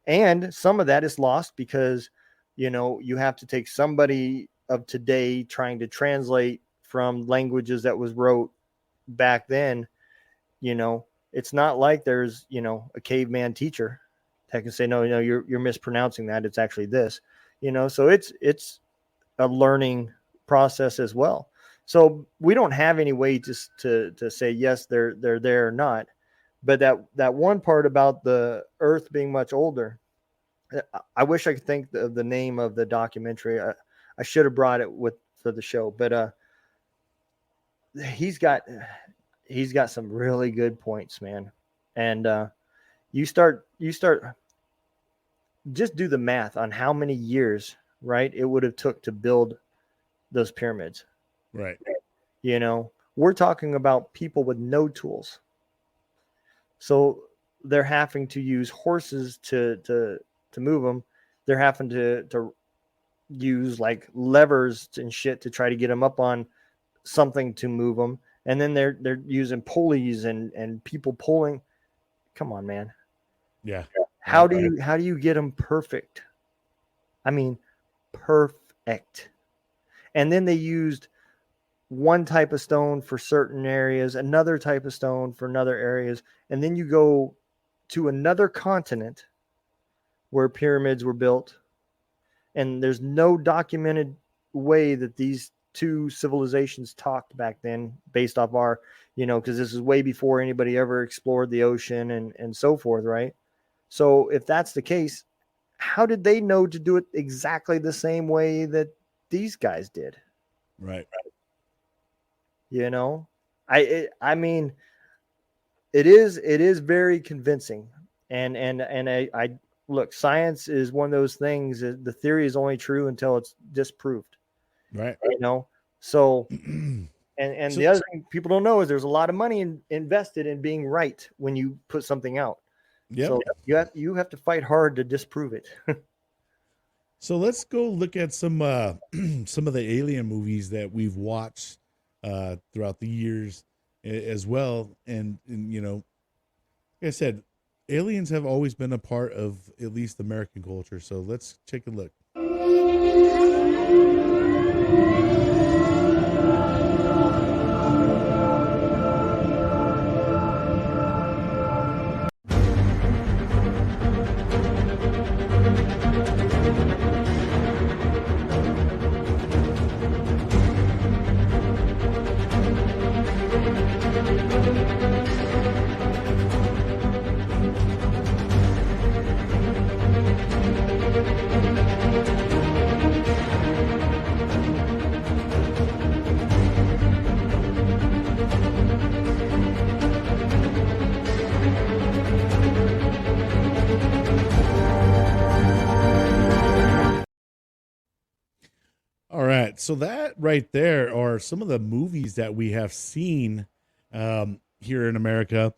And some of that is lost because, you have to take somebody of today trying to translate from languages that was wrote back then. It's not like there's, a caveman teacher that can say, no, you're mispronouncing that. It's actually this, so it's a learning process as well. So we don't have any way to say yes, they're there or not. But that one part about the Earth being much older, I wish I could think of the name of the documentary. I should have brought it for the show, but he's got some really good points, man. And you start just do the math on how many years, right, it would have took to build those pyramids. Right. You know, we're talking about people with no tools. So they're having to use horses to move them. They're having to use like levers and shit to try to get them up on something to move them. And then they're using pulleys and people pulling. Come on, man. Yeah. How do you get them perfect? I mean, perfect. And then they used one type of stone for certain areas, another type of stone for another areas. And then you go to another continent where pyramids were built. And there's no documented way that these two civilizations talked back then based off our, because this is way before anybody ever explored the ocean and so forth, right? So if that's the case, how did they know to do it exactly the same way that these guys did? Right. I mean, it is very convincing. And I look, science is one of those things that the theory is only true until it's disproved. Right. So, and the other thing people don't know is there's a lot of money invested in being right when you put something out. Yep. So you have to fight hard to disprove it. So let's go look at some of the alien movies that we've watched throughout the years as well. And like I said, aliens have always been a part of at least American culture. So let's take a look. All right, so that right there are some of the movies that we have seen here in America.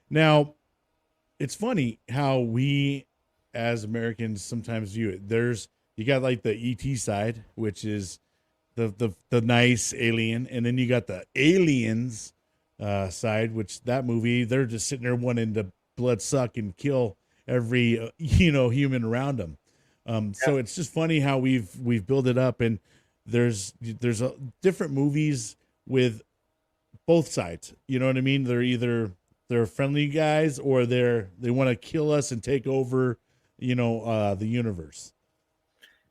Now, it's funny how we as Americans sometimes view it. You got like the ET side, which is the nice alien, and then you got the aliens side, which that movie, they're just sitting there wanting to blood suck and kill every human around them. So it's just funny how we've built it up, and there's different movies with both sides. You know what I mean? They're friendly guys, or they want to kill us and take over, the universe.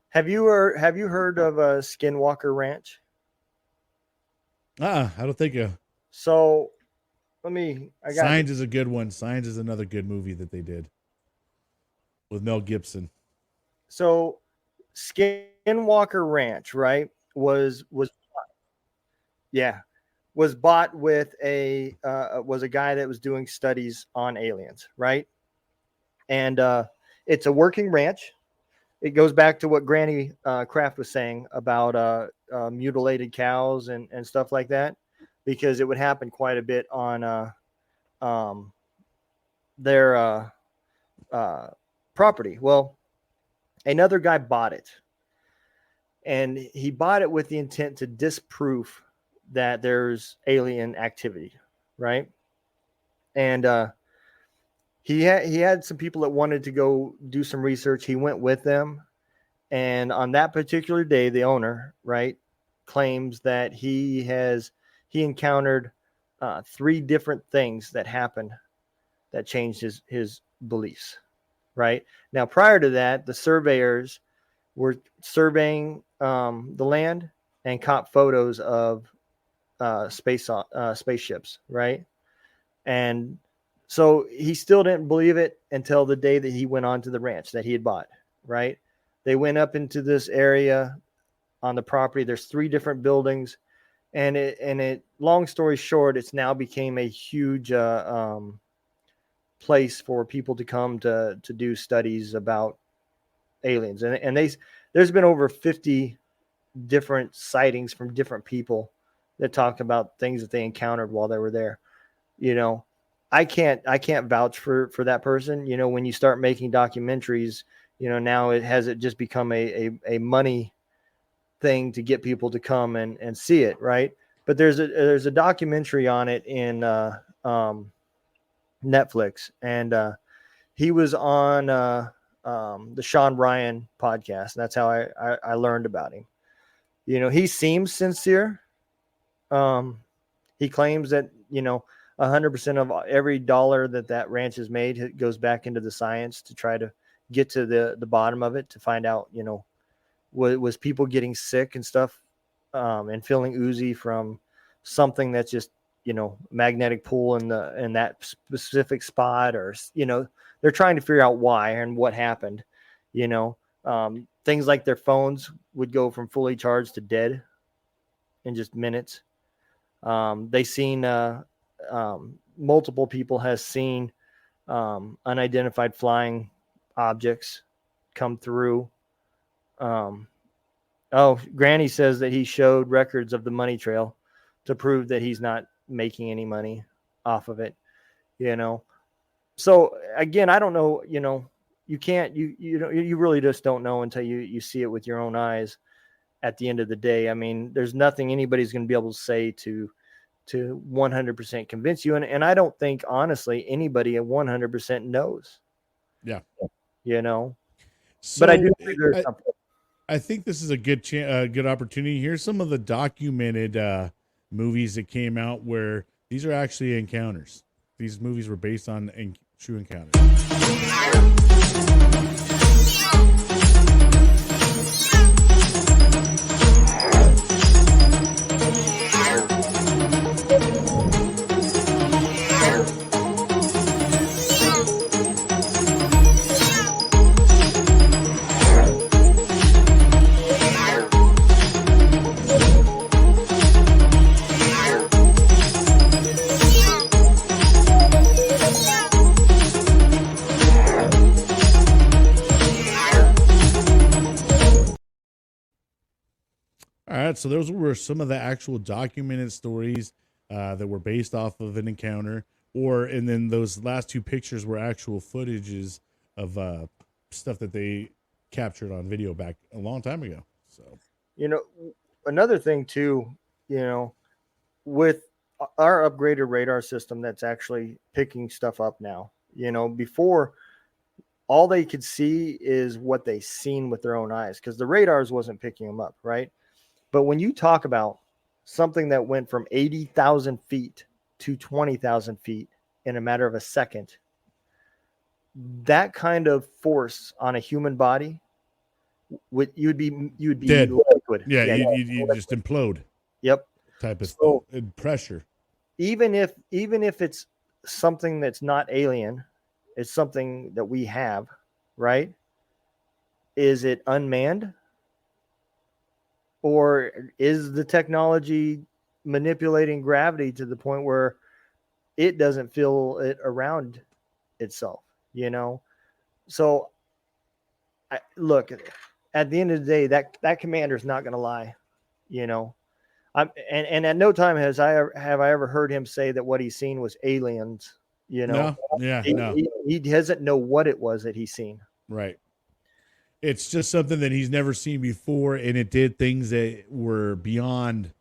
Have you heard of Skinwalker Ranch? I don't think so. Signs is a good one. Signs is another good movie that they did with Mel Gibson. So Skinwalker Ranch, right, was bought with was a guy that was doing studies on aliens, right? And it's a working ranch. It goes back to what Granny Kraft was saying about mutilated cows and stuff like that, because it would happen quite a bit on their property. Well, another guy bought it, and he bought it with the intent to disprove that there's alien activity, right? And he had some people that wanted to go do some research. He went with them, and on that particular day, the owner, right, claims that he encountered 3 different things that happened that changed his beliefs. Right now, prior to that, the surveyors were surveying the land and caught photos of spaceships, right? And so he still didn't believe it until the day that he went onto the ranch that he had bought, right? They went up into this area on the property. There's 3 different buildings, and it long story short, it's now became a huge place for people to come to do studies about aliens. And there's been over 50 different sightings from different people that talk about things that they encountered while they were there. You know, I can't vouch for that person. You know, when you start making documentaries, you know, now it just become a money thing to get people to come and see it, right? But there's a documentary on it in Netflix, and he was on the Sean Bryan podcast, and that's how I learned about him. You know, he seems sincere. He claims that, you know, 100% of every dollar that ranch has made goes back into the science to try to get to the bottom of it, to find out, you know, was people getting sick and stuff, and feeling oozy from something that's just, you know, magnetic pull in that specific spot, or, you know, they're trying to figure out why and what happened. You know, things like their phones would go from fully charged to dead in just minutes. They seen multiple people has seen unidentified flying objects come through. Granny says that he showed records of the money trail to prove that he's not making any money off of it, you know. So again, I don't know, you know, you can't, you really just don't know until you see it with your own eyes at the end of the day. I mean, there's nothing anybody's going to be able to say to 100% convince you. And I don't think, honestly, anybody at 100% knows. Yeah. You know, So but I do think there's something. I think this is a good opportunity. Here's some of the documented movies that came out where these are actually encounters. These movies were based on true encounters. All right, so those were some of the actual documented stories that were based off of an encounter, and then those last 2 pictures were actual footages of stuff that they captured on video back a long time ago. So, you know, another thing too, you know, with our upgraded radar system that's actually picking stuff up now, you know, before all they could see is what they seen with their own eyes, because the radars wasn't picking them up, right? But when you talk about something that went from 80,000 feet to 20,000 feet in a matter of a second, that kind of force on a human body, you'd be dead. Liquid. Yeah, you'd just implode. Yep. Type of stuff. And pressure. Even if it's something that's not alien, it's something that we have, right? Is it unmanned? Or is the technology manipulating gravity to the point where it doesn't feel it around itself, you know? So look, at the end of the day, that commander is not going to lie, you know? And at no time have I ever heard him say that what he's seen was aliens, you know? No. He doesn't know what it was that he's seen. Right. It's just something that he's never seen before, and it did things that were beyond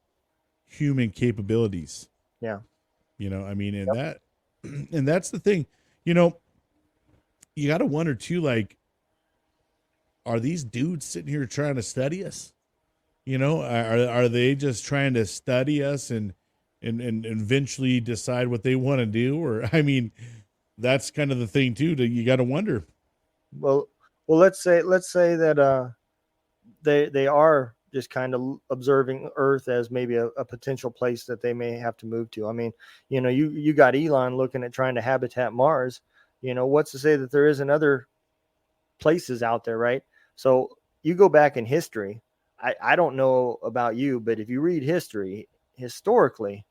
human capabilities. Yeah. You know, I mean, and that's the thing. You know, you got to wonder too, like, are these dudes sitting here trying to study us? You know, are they just trying to study us and eventually decide what they want to do? Or, I mean, that's kind of the thing too. You got to wonder. Well, let's say that they are just kind of observing Earth as maybe a potential place that they may have to move to. I mean, you got Elon looking at trying to habitat Mars. What's to say that there isn't other places out there, right? So you go back in history. I don't know about you, but if you read history, historically,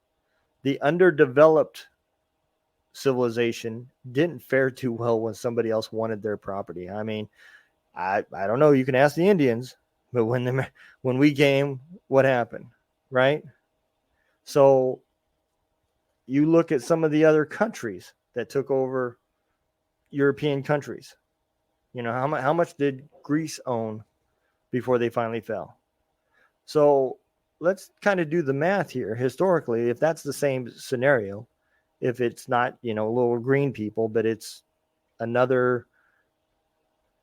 the underdeveloped civilization didn't fare too well when somebody else wanted their property. I mean, I don't know. You can ask the Indians, but when we came, what happened, right? So you look at some of the other countries that took over European countries. How much did Greece own before they finally fell? So let's kind of do the math here. Historically, if that's the same scenario, if it's not, little green people, but it's another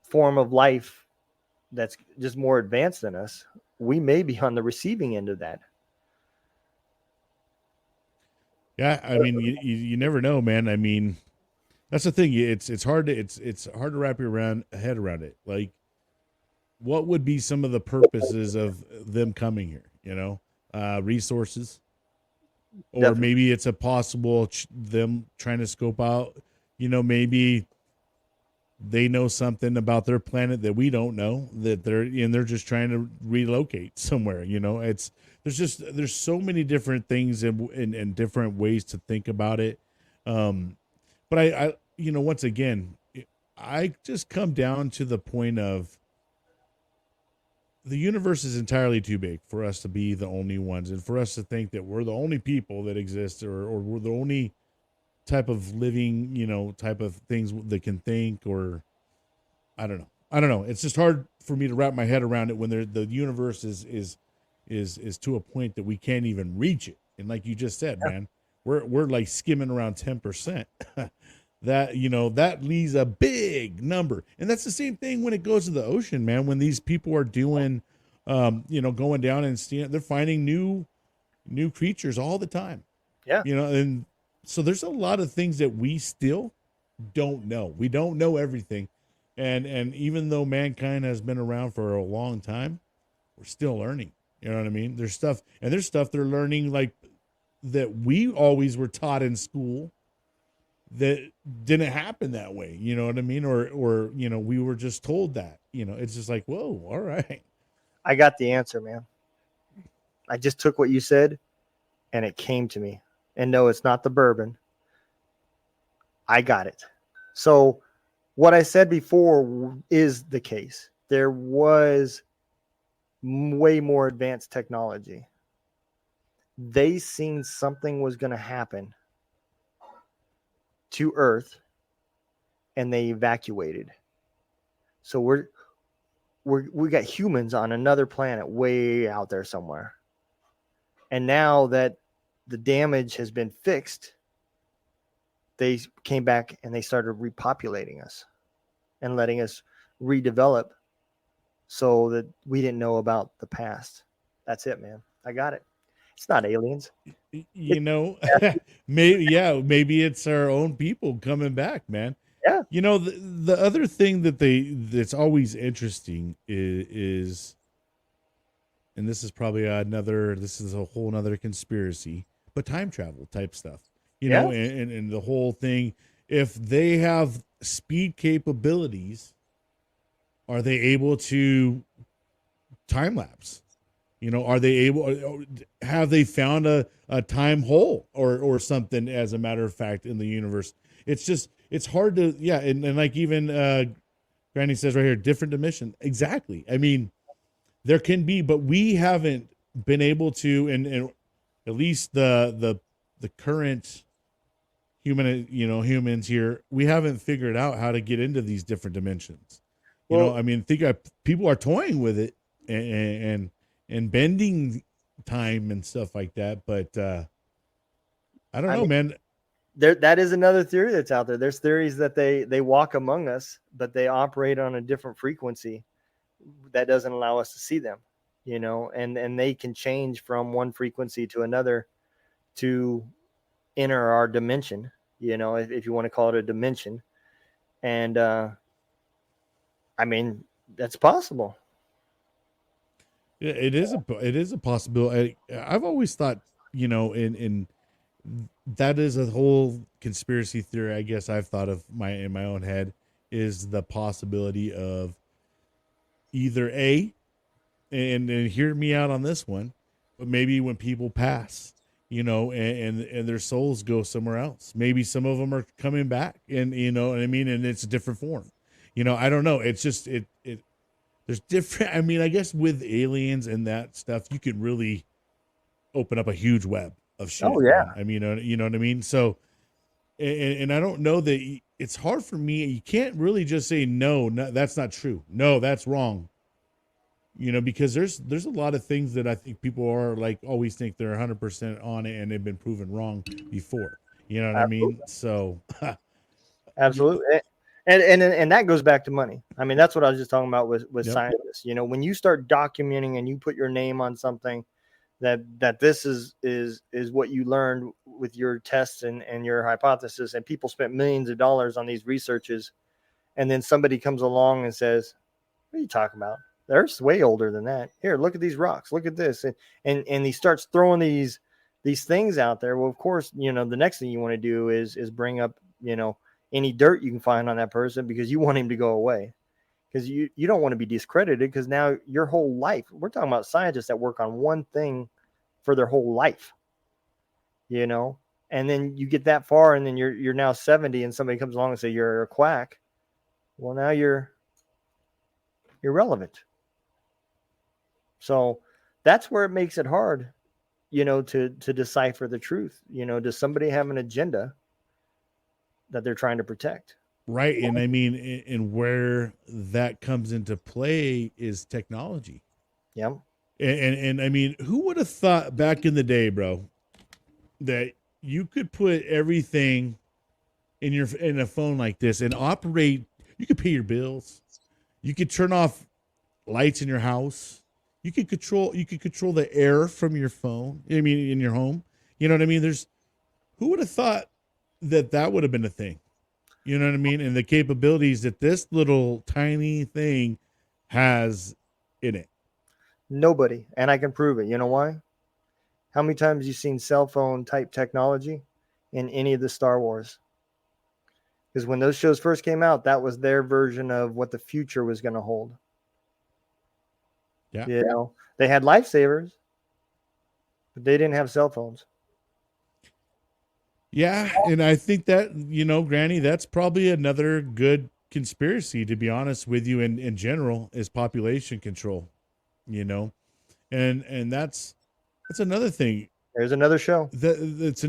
form of life that's just more advanced than us, we may be on the receiving end of that. Yeah, I mean, you never know, man. I mean, that's the thing. It's hard to wrap your head around it. Like, what would be some of the purposes of them coming here? Resources, or Definitely. maybe it's a possible them trying to scope out. Maybe they know something about their planet that we don't know, that they're just trying to relocate somewhere. There's so many different things and different ways to think about it. But I once again, I just come down to the point of the universe is entirely too big for us to be the only ones, and for us to think that we're the only people that exist, or we're the only type of living, type of things that can think, or I don't know. It's just hard for me to wrap my head around it when the universe is to a point that we can't even reach it. And like you just said, man, we're like skimming around 10%. That leaves a big number. And that's the same thing when it goes to the ocean, man. When these people are doing, going down and they're finding new creatures all the time. Yeah. And so there's a lot of things that we still don't know. We don't know everything. And even though mankind has been around for a long time, we're still learning. You know what I mean? There's stuff they're learning, like, that we always were taught in school that didn't happen that way. You know what I mean? Or we were just told that. It's just like, whoa, all right. I got the answer, man. I just took what you said and it came to me. And no, it's not the bourbon. I got it. So what I said before is the case. There was way more advanced technology. They seen something was going to happen to Earth, and they evacuated. So we got humans on another planet way out there somewhere. And now that the damage has been fixed, they came back and they started repopulating us and letting us redevelop so that we didn't know about the past. That's it, man. I got it. It's not aliens. Maybe it's our own people coming back, man. Yeah. The other thing that's always interesting is, and this is probably this is a whole nother conspiracy, but time travel type stuff, and the whole thing, if they have speed capabilities, are they able to time lapse? Are they able? Have they found a time hole or something? As a matter of fact, in the universe, it's hard to and like even Granny says right here, different dimension. Exactly. I mean, there can be, but we haven't been able to, and at least the current humans here, we haven't figured out how to get into these different dimensions. I mean, people are toying with it and bending time and stuff like that. But I don't know, man. That is another theory that's out there. There's theories that they walk among us, but they operate on a different frequency that doesn't allow us to see them, and they can change from one frequency to another to enter our dimension, if you want to call it a dimension. And I mean, that's possible. It is a possibility. I've always thought, in that is a whole conspiracy theory. I guess I've thought of in my own head is the possibility of either and hear me out on this one, but maybe when people pass, and their souls go somewhere else, maybe some of them are coming back, and you know what I mean, and it's a different form. I don't know. It's just there's different. I mean, I guess with aliens and that stuff, you could really open up a huge web of shit. Oh yeah. Man. I mean, you know what I mean. So, and I don't know that it's hard for me. You can't really just say no, that's not true. No, that's wrong. Because there's a lot of things that I think people are like always think they're 100% on it, and they've been proven wrong before. You know what Absolutely. I mean? So, absolutely. And that goes back to money. I mean, that's what I was just talking about with Yep. scientists. When you start documenting and you put your name on something that this is what you learned with your tests and your hypothesis, and people spent millions of dollars on these researches, and then somebody comes along and says, "What are you talking about? The Earth's way older than that. Here, look at these rocks. Look at this." And he starts throwing these things out there. Well, of course, the next thing you want to do is bring up, any dirt you can find on that person, because you want him to go away, because you don't want to be discredited, because now your whole life, we're talking about scientists that work on one thing for their whole life, and then you get that far, and then you're now 70, and somebody comes along and say you're a quack. Well, now you're irrelevant. So that's where it makes it hard, to decipher the truth. Does somebody have an agenda that they're trying to protect? right. And I mean, and where that comes into play is technology. Yeah. And I mean, who would have thought back in the day, bro, that you could put everything in a phone like this and operate? You could pay your bills. You could turn off lights in your house. You could control the air from your phone. I mean, in your home. You know what I mean? Who would have thought that would have been a thing? You know what I mean? And the capabilities that this little tiny thing has in it. Nobody. And I can prove it. You know why? How many times have you seen cell phone type technology in any of the Star Wars? Because when those shows first came out, that was their version of what the future was going to hold. Yeah. They had lifesavers, but they didn't have cell phones. Yeah, and I think that, Granny, that's probably another good conspiracy, to be honest with you, in general, is population control, and that's another thing. There's another show. That's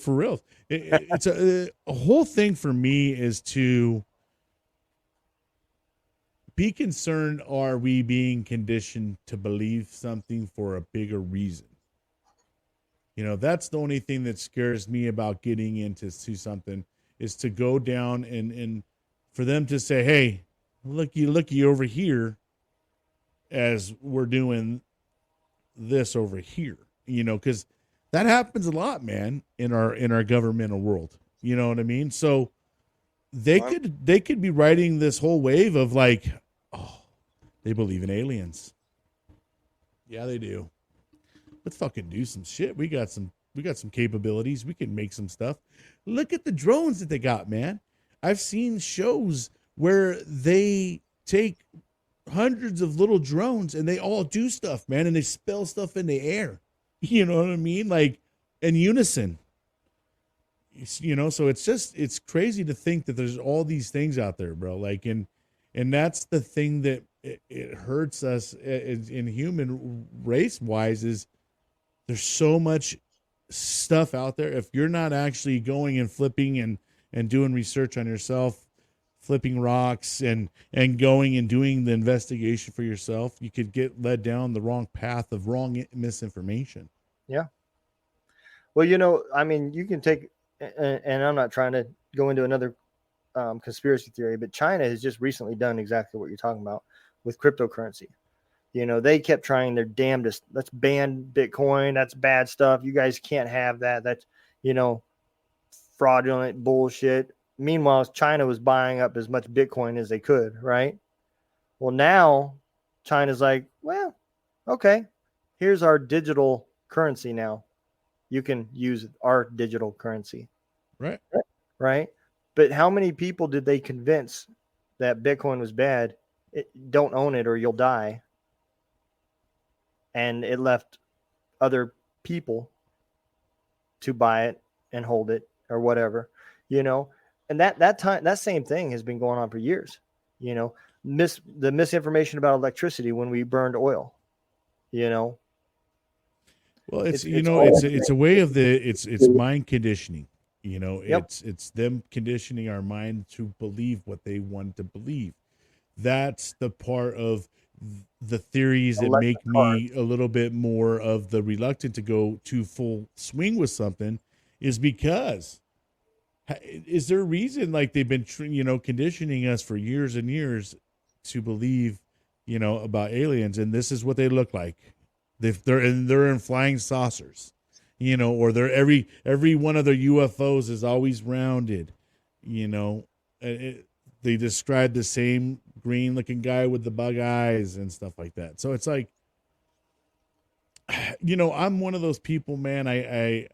for real. It's a whole thing for me is to be concerned. Are we being conditioned to believe something for a bigger reason? That's the only thing that scares me about getting into something, is to go down and for them to say, hey, looky over here, as we're doing this over here, because that happens a lot, man, in our governmental world. You know what I mean? So they could be riding this whole wave of like, oh, they believe in aliens. Yeah, they do. Let's fucking do some shit. We got some capabilities. We can make some stuff. Look at the drones that they got, man. I've seen shows where they take hundreds of little drones and they all do stuff, man, and they spell stuff in the air. You know what I mean? Like in unison. So it's crazy to think that there's all these things out there, bro. Like, and that's the thing that it hurts us in human race wise, is there's so much stuff out there. If you're not actually going and flipping and doing research on yourself, flipping rocks and going and doing the investigation for yourself, you could get led down the wrong path of wrong misinformation. Yeah. Well, I mean, you can take, and I'm not trying to go into another conspiracy theory, but China has just recently done exactly what you're talking about with cryptocurrency. They kept trying their damnedest. Let's ban Bitcoin. That's bad stuff. You guys can't have that. That's, fraudulent bullshit. Meanwhile, China was buying up as much Bitcoin as they could, right? Well, now China's like, well, Okay, here's our digital currency now. You can use our digital currency. Right. Right. But how many people did they convince that Bitcoin was bad? Don't own it or you'll die. And it left other people to buy it and hold it or whatever, and that same thing has been going on for years, the misinformation about electricity when we burned oil, Well, it's a way of it's mind conditioning. Yep. It's them conditioning our mind to believe what they want to believe. That's the part of the theories that make me a little bit more of the reluctant to go to full swing with something, is because is there a reason like they've been conditioning us for years and years to believe about aliens, and this is what they look like. They're in flying saucers, or they're every one of their UFOs is always rounded, they describe the same green looking guy with the bug eyes and stuff like that. So it's like, I'm one of those people, man. I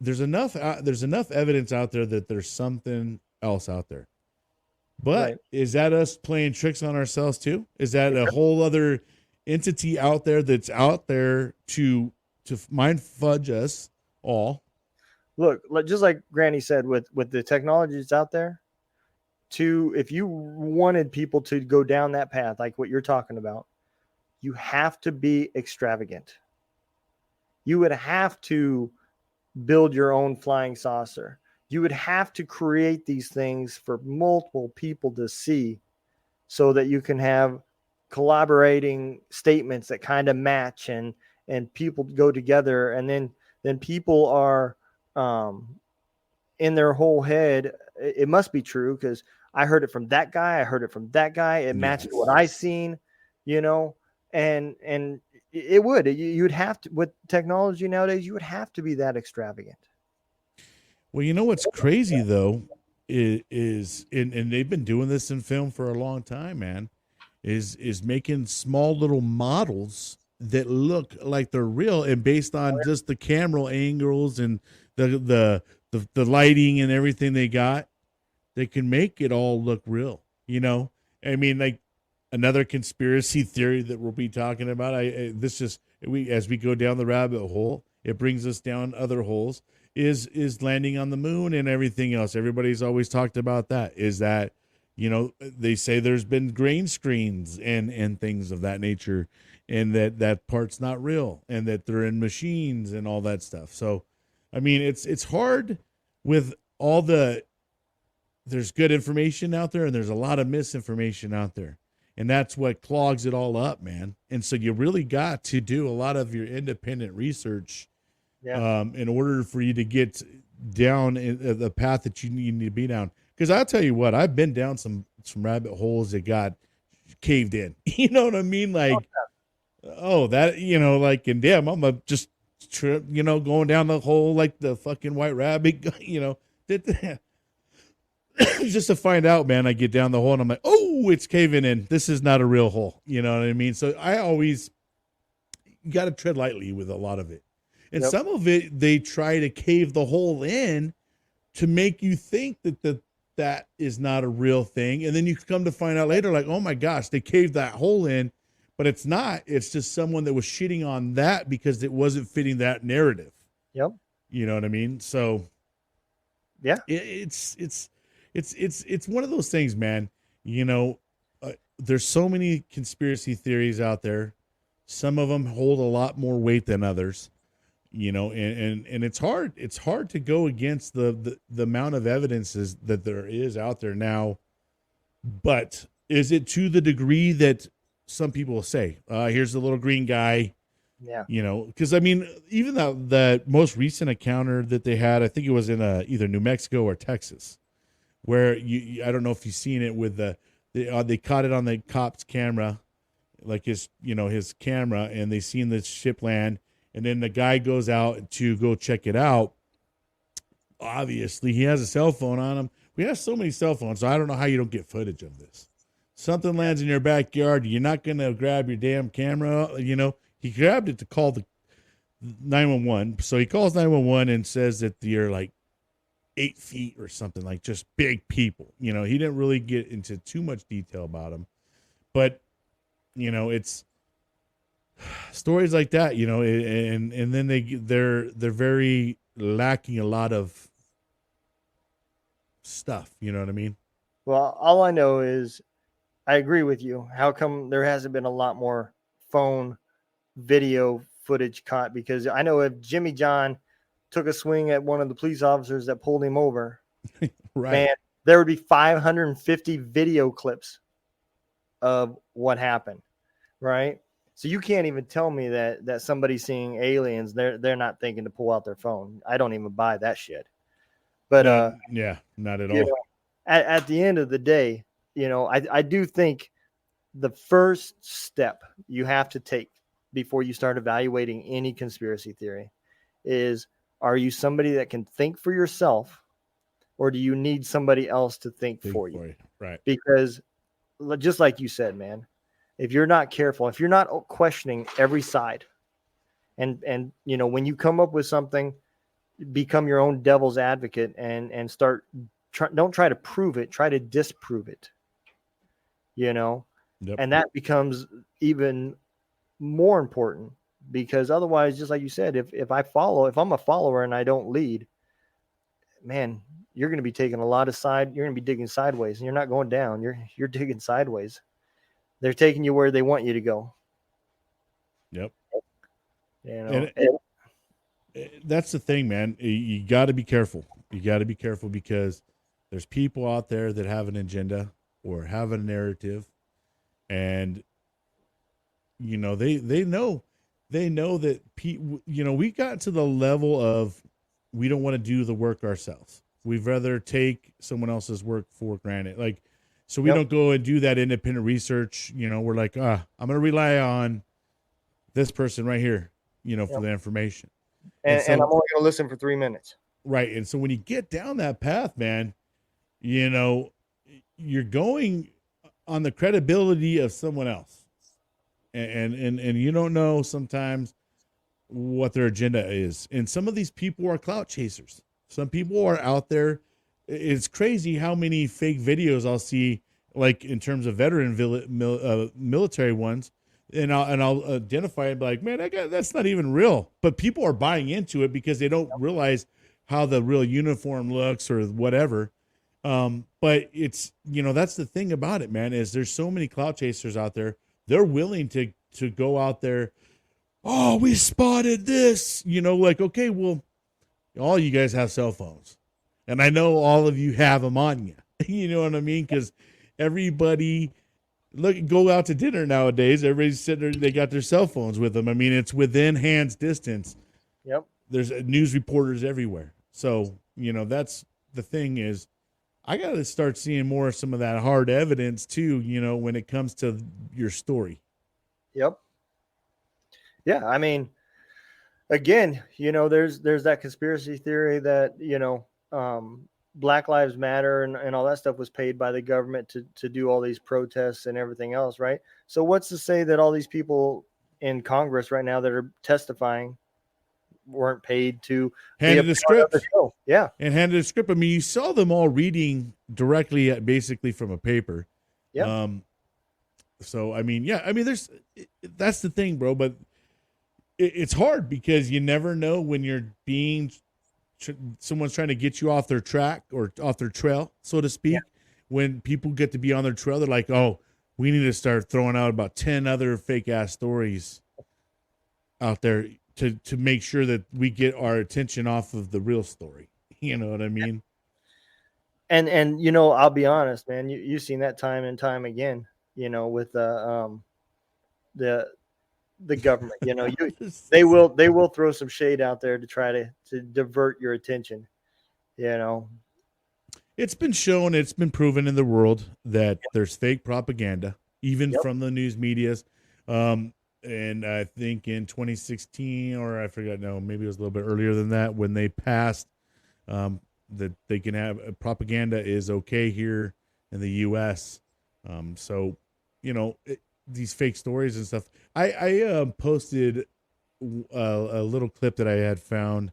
there's enough evidence out there that there's something else out there. But Right. Is that us playing tricks on ourselves too? Is that a whole other entity out there that's out there to mind fudge us all? Look, just like Granny said, with the technology that's out there, if you wanted people to go down that path, like what you're talking about, you have to be extravagant. You would have to build your own flying saucer. You would have to create these things for multiple people to see so that you can have collaborating statements that kind of match and people go together, and then people are in their whole head, it must be true because I heard it from that guy. I heard it from that guy. It matched what I seen, and it would. You'd have to, with technology nowadays, you would have to be that extravagant. Well, what's crazy though is and they've been doing this in film for a long time, man, is making small little models that look like they're real, and based on just the camera angles and the lighting and everything they got, they can make it all look real. I mean, like another conspiracy theory that we'll be talking about. As we go down the rabbit hole, it brings us down other holes. Is landing on the moon and everything else. Everybody's always talked about that. Is that, they say there's been green screens and things of that nature, and that part's not real, and that they're in machines and all that stuff. So, I mean, it's hard with all there's good information out there, and there's a lot of misinformation out there. And that's what clogs it all up, man. And so you really got to do a lot of your independent research in order for you to get down the path that you need to be down. Because I'll tell you what, I've been down some rabbit holes that got caved in. You know what I mean? Like, and damn, I'm just, going down the hole like the fucking white rabbit, just to find out, man. I get down the hole and I'm like, oh, it's caving in. This is not a real hole. You know what I mean? So I always got to tread lightly with a lot of it. And some of it, they try to cave the hole in to make you think that is not a real thing. And then you come to find out later, like, oh my gosh, they caved that hole in, but it's not. It's just someone that was shitting on that because it wasn't fitting that narrative. Yep. You know what I mean? So yeah, it's one of those things, man. There's so many conspiracy theories out there. Some of them hold a lot more weight than others. And it's hard to go against the amount of evidences that there is out there now. But is it to the degree that some people will say, here's the little green guy? Yeah. Because I mean, even that most recent encounter that they had, I think it was in either New Mexico or Texas, where I don't know if you've seen it with they caught it on the cop's camera, like his camera, and they seen the ship land. And then the guy goes out to go check it out. Obviously, he has a cell phone on him. We have so many cell phones, so I don't know how you don't get footage of this. something lands in your backyard, you're not going to grab your damn camera. He grabbed it to call the 911. So he calls 911 and says that you're like 8 feet or something, like just big people. He didn't really get into too much detail about them, but it's stories like that, and then they're very lacking a lot of stuff. You know what I mean? Well, all I know is I agree with you. How come there hasn't been a lot more phone video footage caught? Because I know if Jimmy John took a swing at one of the police officers that pulled him over, Right. man, there would be 550 video clips of what happened, right? So you can't even tell me that somebody seeing aliens, they're not thinking to pull out their phone. I don't even buy that shit. But yeah, not at all. At the end of the day, I do think the first step you have to take before you start evaluating any conspiracy theory is, are you somebody that can think for yourself, or do you need somebody else to think for you? Right. Because just like you said, man, if you're not careful, if you're not questioning every side, and when you come up with something, become your own devil's advocate and don't try to prove it, try to disprove it. Yep. And that becomes even more important, because otherwise, just like you said, if I'm a follower and I don't lead, man, you're going to be taking a lot of you're going to be digging sideways, and you're not going down. You're digging sideways. They're taking you where they want you to go. Yep. And that's the thing, man. You got to be careful. You got to be careful, because there's people out there that have an agenda or have a narrative, and they know that we got to the level of, we don't want to do the work ourselves. We'd rather take someone else's work for granted. So we don't go and do that independent research. We're like, I'm going to rely on this person right here, for the information. And I'm only going to listen for 3 minutes. Right. And so when you get down that path, man, you're going on the credibility of someone else. And you don't know sometimes what their agenda is. And some of these people are clout chasers. Some people are out there. It's crazy how many fake videos I'll see, like in terms of veteran military ones, and I'll identify and be like, man, that's not even real. But people are buying into it because they don't realize how the real uniform looks or whatever. But it's, that's the thing about it, man, is there's so many clout chasers out there. They're willing to go out there. Oh, we spotted this, okay, well, all you guys have cell phones, and I know all of you have them on you. You know what I mean? Because everybody go out to dinner nowadays. Everybody's sitting there, they got their cell phones with them. I mean, it's within hand's distance. Yep. There's news reporters everywhere. So, that's the thing is, I got to start seeing more of some of that hard evidence too, when it comes to your story. Yep. Yeah. I mean, again, there's that conspiracy theory that, Black Lives Matter and all that stuff was paid by the government to do all these protests and everything else, right? So what's to say that all these people in Congress right now that are testifying weren't paid to handed a script? Yeah, and handed a script. I mean, you saw them all reading directly, basically from a paper. Yeah. So I mean, that's the thing, bro. But it's hard because you never know when you're someone's trying to get you off their track or off their trail, so to speak. Yeah. When people get to be on their trail, they're like, oh, we need to start throwing out about 10 other fake ass stories out there to make sure that we get our attention off of the real story. You know what I mean? And I'll be honest, man, you've seen that time and time again, with the government, they will throw some shade out there to try to divert your attention. It's been shown, it's been proven in the world that there's fake propaganda, even from the news medias. And I think in 2016, or I forgot, no, maybe it was a little bit earlier than that, when they passed that they can have propaganda is okay here in the U.S. So, these fake stories and stuff. I posted a little clip that I had found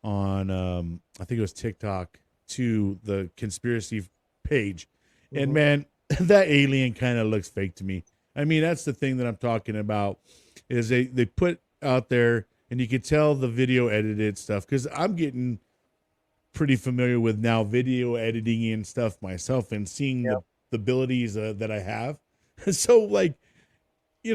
on, I think it was TikTok, to the conspiracy page. And man, that alien kind of looks fake to me. I mean, that's the thing that I'm talking about, is they put out there, and you could tell the video edited stuff, because I'm getting pretty familiar with now video editing and stuff myself, and seeing the abilities that I have. So like,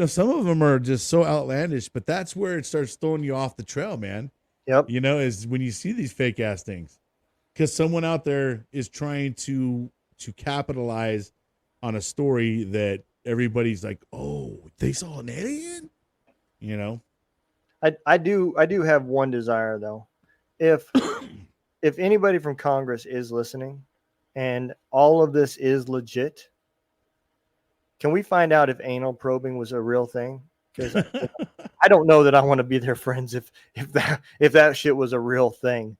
some of them are just so outlandish, but that's where it starts throwing you off the trail, man. Yep. Is when you see these fake ass things, because someone out there is trying to capitalize on a story that everybody's like, oh, they saw an alien. I do have one desire though. If anybody from Congress is listening, and all of this is legit, can we find out if anal probing was a real thing? Because I don't know that I want to be their friends if that shit was a real thing.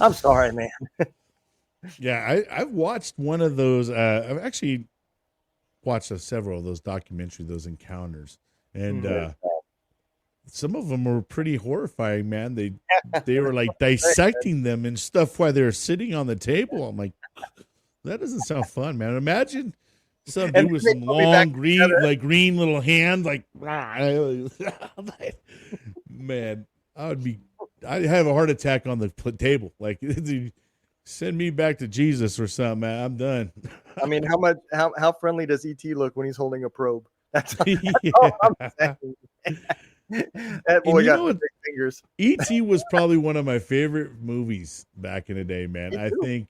I'm sorry, man. Yeah, I've watched one of those. I've actually watched several of those documentaries, those encounters, and some of them were pretty horrifying, man. They were like dissecting them and stuff while they were sitting on the table. I'm like, that doesn't sound fun, man. Imagine some dude with some long green little hands, like, man, I'd have a heart attack on the table. Like, send me back to Jesus or something, man. I'm done. I mean, how friendly does ET look when he's holding a probe? That's all I'm saying. That boy got big fingers. E.T. was probably one of my favorite movies back in the day, man. I think,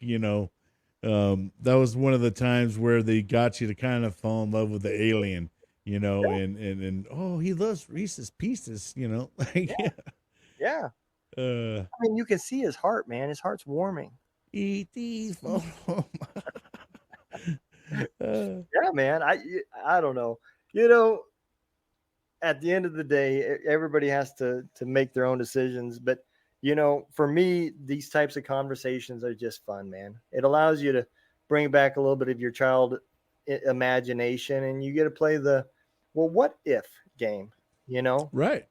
that was one of the times where they got you to kind of fall in love with the alien, and oh, he loves Reese's Pieces, like, yeah. I mean, you can see his heart, man. His heart's warming. E.T. Yeah, man. I don't know. At the end of the day, everybody has to make their own decisions. But, for me, these types of conversations are just fun, man. It allows you to bring back a little bit of your child imagination, and you get to play the, well, what if game, Right.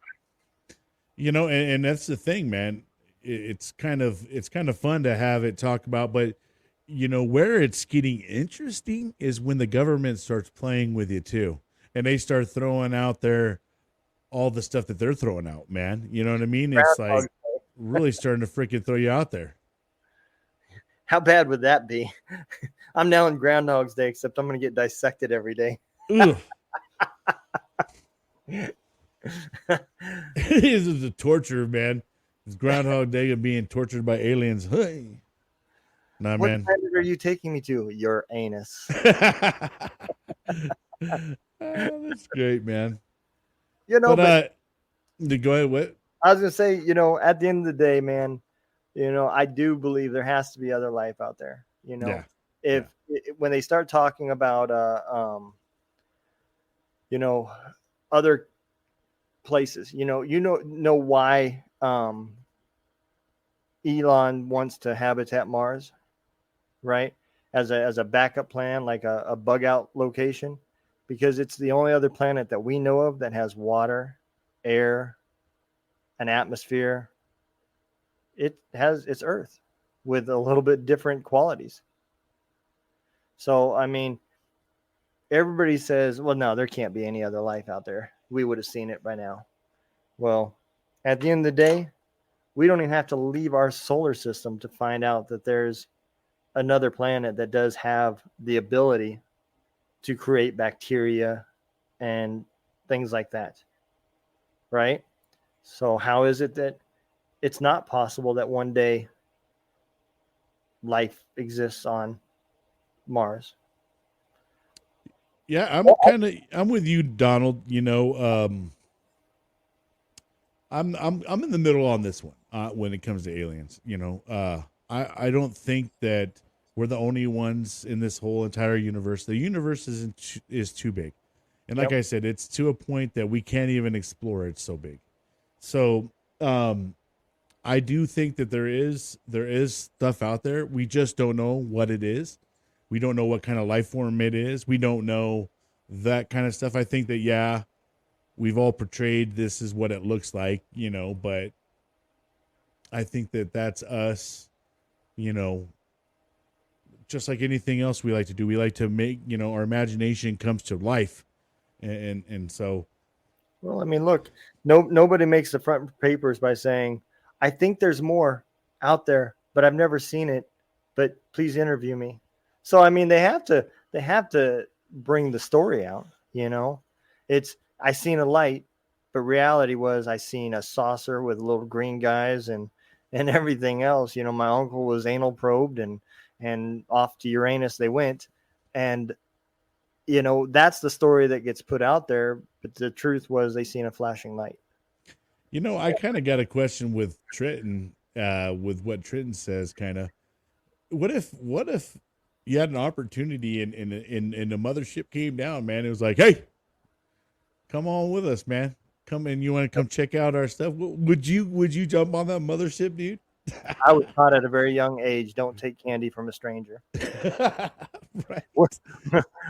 And that's the thing, man. It's kind of fun to have it talk about, but where it's getting interesting is when the government starts playing with you too, and they start throwing out there all the stuff that they're throwing out, man. You know what I mean? It's like really starting to freaking throw you out there. How bad would that be? I'm now in Groundhog's Day, except I'm going to get dissected every day. It is a torture, man. It's Groundhog Day of being tortured by aliens. Hey. Nah, what man. planet are you taking me to? Your anus. That's great, man. But go ahead. What? I was gonna say, at the end of the day, man, I do believe there has to be other life out there. When they start talking about, other places, know why Elon wants to habitat Mars, right? As a backup plan, like a bug out location, because it's the only other planet that we know of that has water, air, an atmosphere. It's Earth with a little bit different qualities. So, I mean, everybody says, well, no, there can't be any other life out there. We would have seen it by now. Well, at the end of the day, we don't even have to leave our solar system to find out that there's another planet that does have the ability to create bacteria and things like that. Right? So how is it that it's not possible that one day life exists on Mars? Yeah, I'm with you, Donald. I'm in the middle on this one when it comes to aliens. I don't think that we're the only ones in this whole entire universe. The universe is too big, and like I said, it's to a point that we can't even explore. It's so big. So I do think that there is stuff out there. We just don't know what it is. We don't know what kind of life form it is. We don't know that kind of stuff. I think that, yeah, we've all portrayed this is what it looks like, you know, but I think that that's us, you know, just like anything else we like to do. We like to make, you know, our imagination comes to life. And so. Well, I mean, look, nobody makes the front papers by saying, I think there's more out there, but I've never seen it, but please interview me. So, I mean, they have to bring the story out, you know. It's, I seen a light, but reality was I seen a saucer with little green guys and everything else. You know, my uncle was anal probed and off to Uranus they went. And, you know, that's the story that gets put out there. But the truth was they seen a flashing light. You know, I kind of got a question with Trenton, with what Trenton says, kind of. What if you had an opportunity and the mothership came down, man? It was like, hey, come on with us, man. Come in. You want to come check out our stuff? Would you jump on that mothership, dude? I was taught at a very young age, don't take candy from a stranger. Right.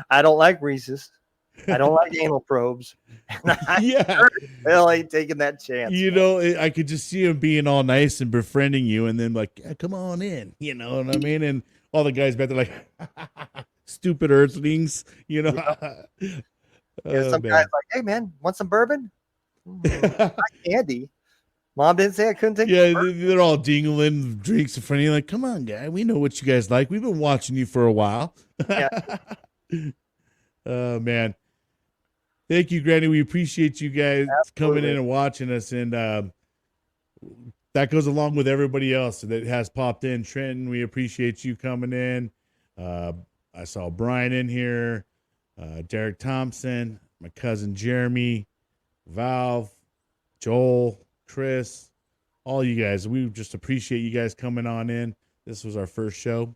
I don't like Reese's. I don't like anal probes. Yeah. Well, I ain't taking that chance. You know, I could just see him being all nice and befriending you, and then like, yeah, come on in. You know what I mean? And all the guys back there like, stupid earthlings. You know. Yeah, some guys like, hey man, want some bourbon? Not candy. Mom didn't say I couldn't take. Yeah, they're all dingling drinks in front of you. Like, come on, guy. We know what you guys like. We've been watching you for a while. Yeah. Oh man. Thank you, Granny. We appreciate you guys coming in and watching us. And that goes along with everybody else that has popped in. Trenton, we appreciate you coming in. I saw Bryan in here. Derek Thompson, my cousin Jeremy, Valve, Joel, Chris, all you guys. We just appreciate you guys coming on in. This was our first show.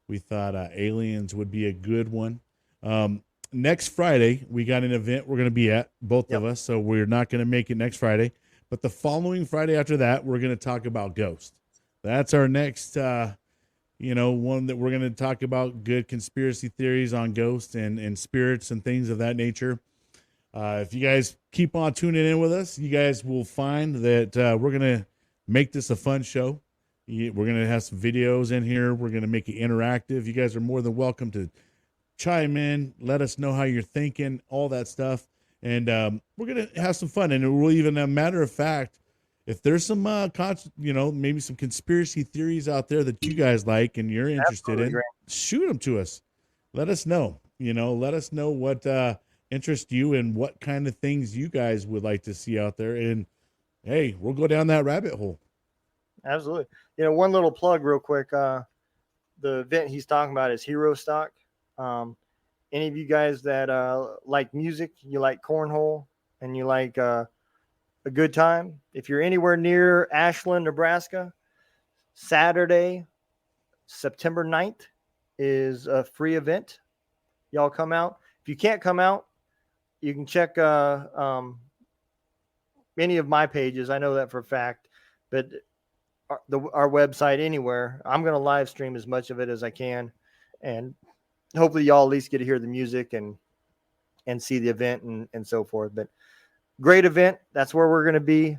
We thought aliens would be a good one. Next Friday, we got an event we're going to be at, both of us, so we're not going to make it next Friday. But the following Friday after that, we're going to talk about ghosts. That's our next, one that we're going to talk about, good conspiracy theories on ghosts and spirits and things of that nature. If you guys keep on tuning in with us, you guys will find that we're going to make this a fun show. We're going to have some videos in here. We're going to make it interactive. You guys are more than welcome to chime in, let us know how you're thinking, all that stuff. And we're going to have some fun. And it will even, a matter of fact, if there's some, maybe some conspiracy theories out there that you guys like and you're interested in, shoot them to us. Let us know. Let us know what interests you and what kind of things you guys would like to see out there. And, hey, we'll go down that rabbit hole. Absolutely. One little plug real quick. The event he's talking about is Hero Stock. Any of you guys that like music, you like cornhole, and you like a good time, if you're anywhere near Ashland, Nebraska, Saturday, September 9th is a free event. Y'all come out. If you can't come out, you can check any of my pages. I know that for a fact, but our website, anywhere. I'm going to live stream as much of it as I can, and hopefully y'all at least get to hear the music and see the event and so forth. But great event. That's where we're going to be.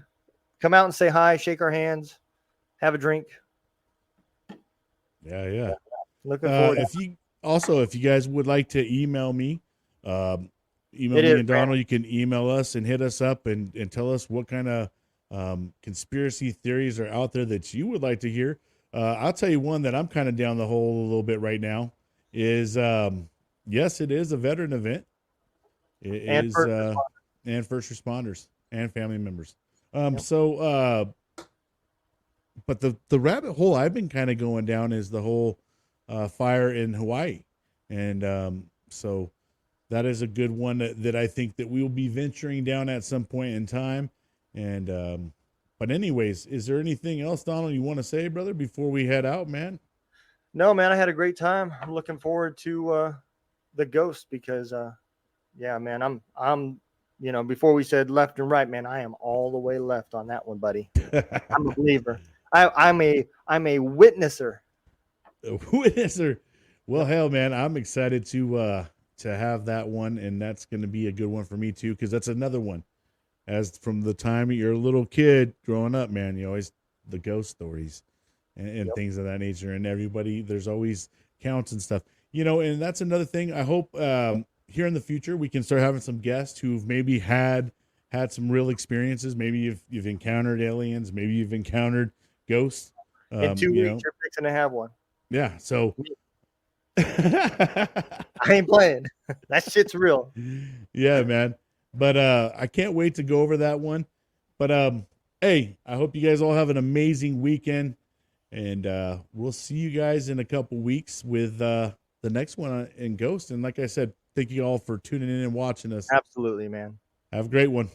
Come out and say hi, shake our hands, have a drink. Yeah. Looking forward. If you guys would like to email me, me and Donald, you can email us and hit us up and tell us what kind of conspiracy theories are out there that you would like to hear. I'll tell you one that I'm kind of down the hole a little bit right now is, yes, it is a veteran event. And first responders and family members. But the rabbit hole I've been kind of going down is the whole fire in Hawaii. And so that is a good one that I think that we will be venturing down at some point in time. And but anyways, is there anything else, Donald, you want to say, brother, before we head out, man? No, man, I had a great time. I'm looking forward to the ghost because man, I'm before we said left and right, man, I am all the way left on that one, buddy. I'm a believer. I'm a witnesser. A witnesser. Well, hell, man, I'm excited to have that one, and that's going to be a good one for me too, because that's another one. As from the time you're a little kid growing up, man, you always the ghost stories and things of that nature, and everybody, there's always counts and stuff, and that's another thing. I hope here in the future we can start having some guests who've maybe had some real experiences. Maybe you've encountered aliens, maybe you've encountered ghosts. In 2 weeks, you're fixing to have one. Yeah, so I ain't playing. That shit's real. Yeah, man. But I can't wait to go over that one. But hey, I hope you guys all have an amazing weekend, and we'll see you guys in a couple weeks with the next one in Ghost. And like I said, thank you all for tuning in and watching us. Absolutely, man. Have a great one.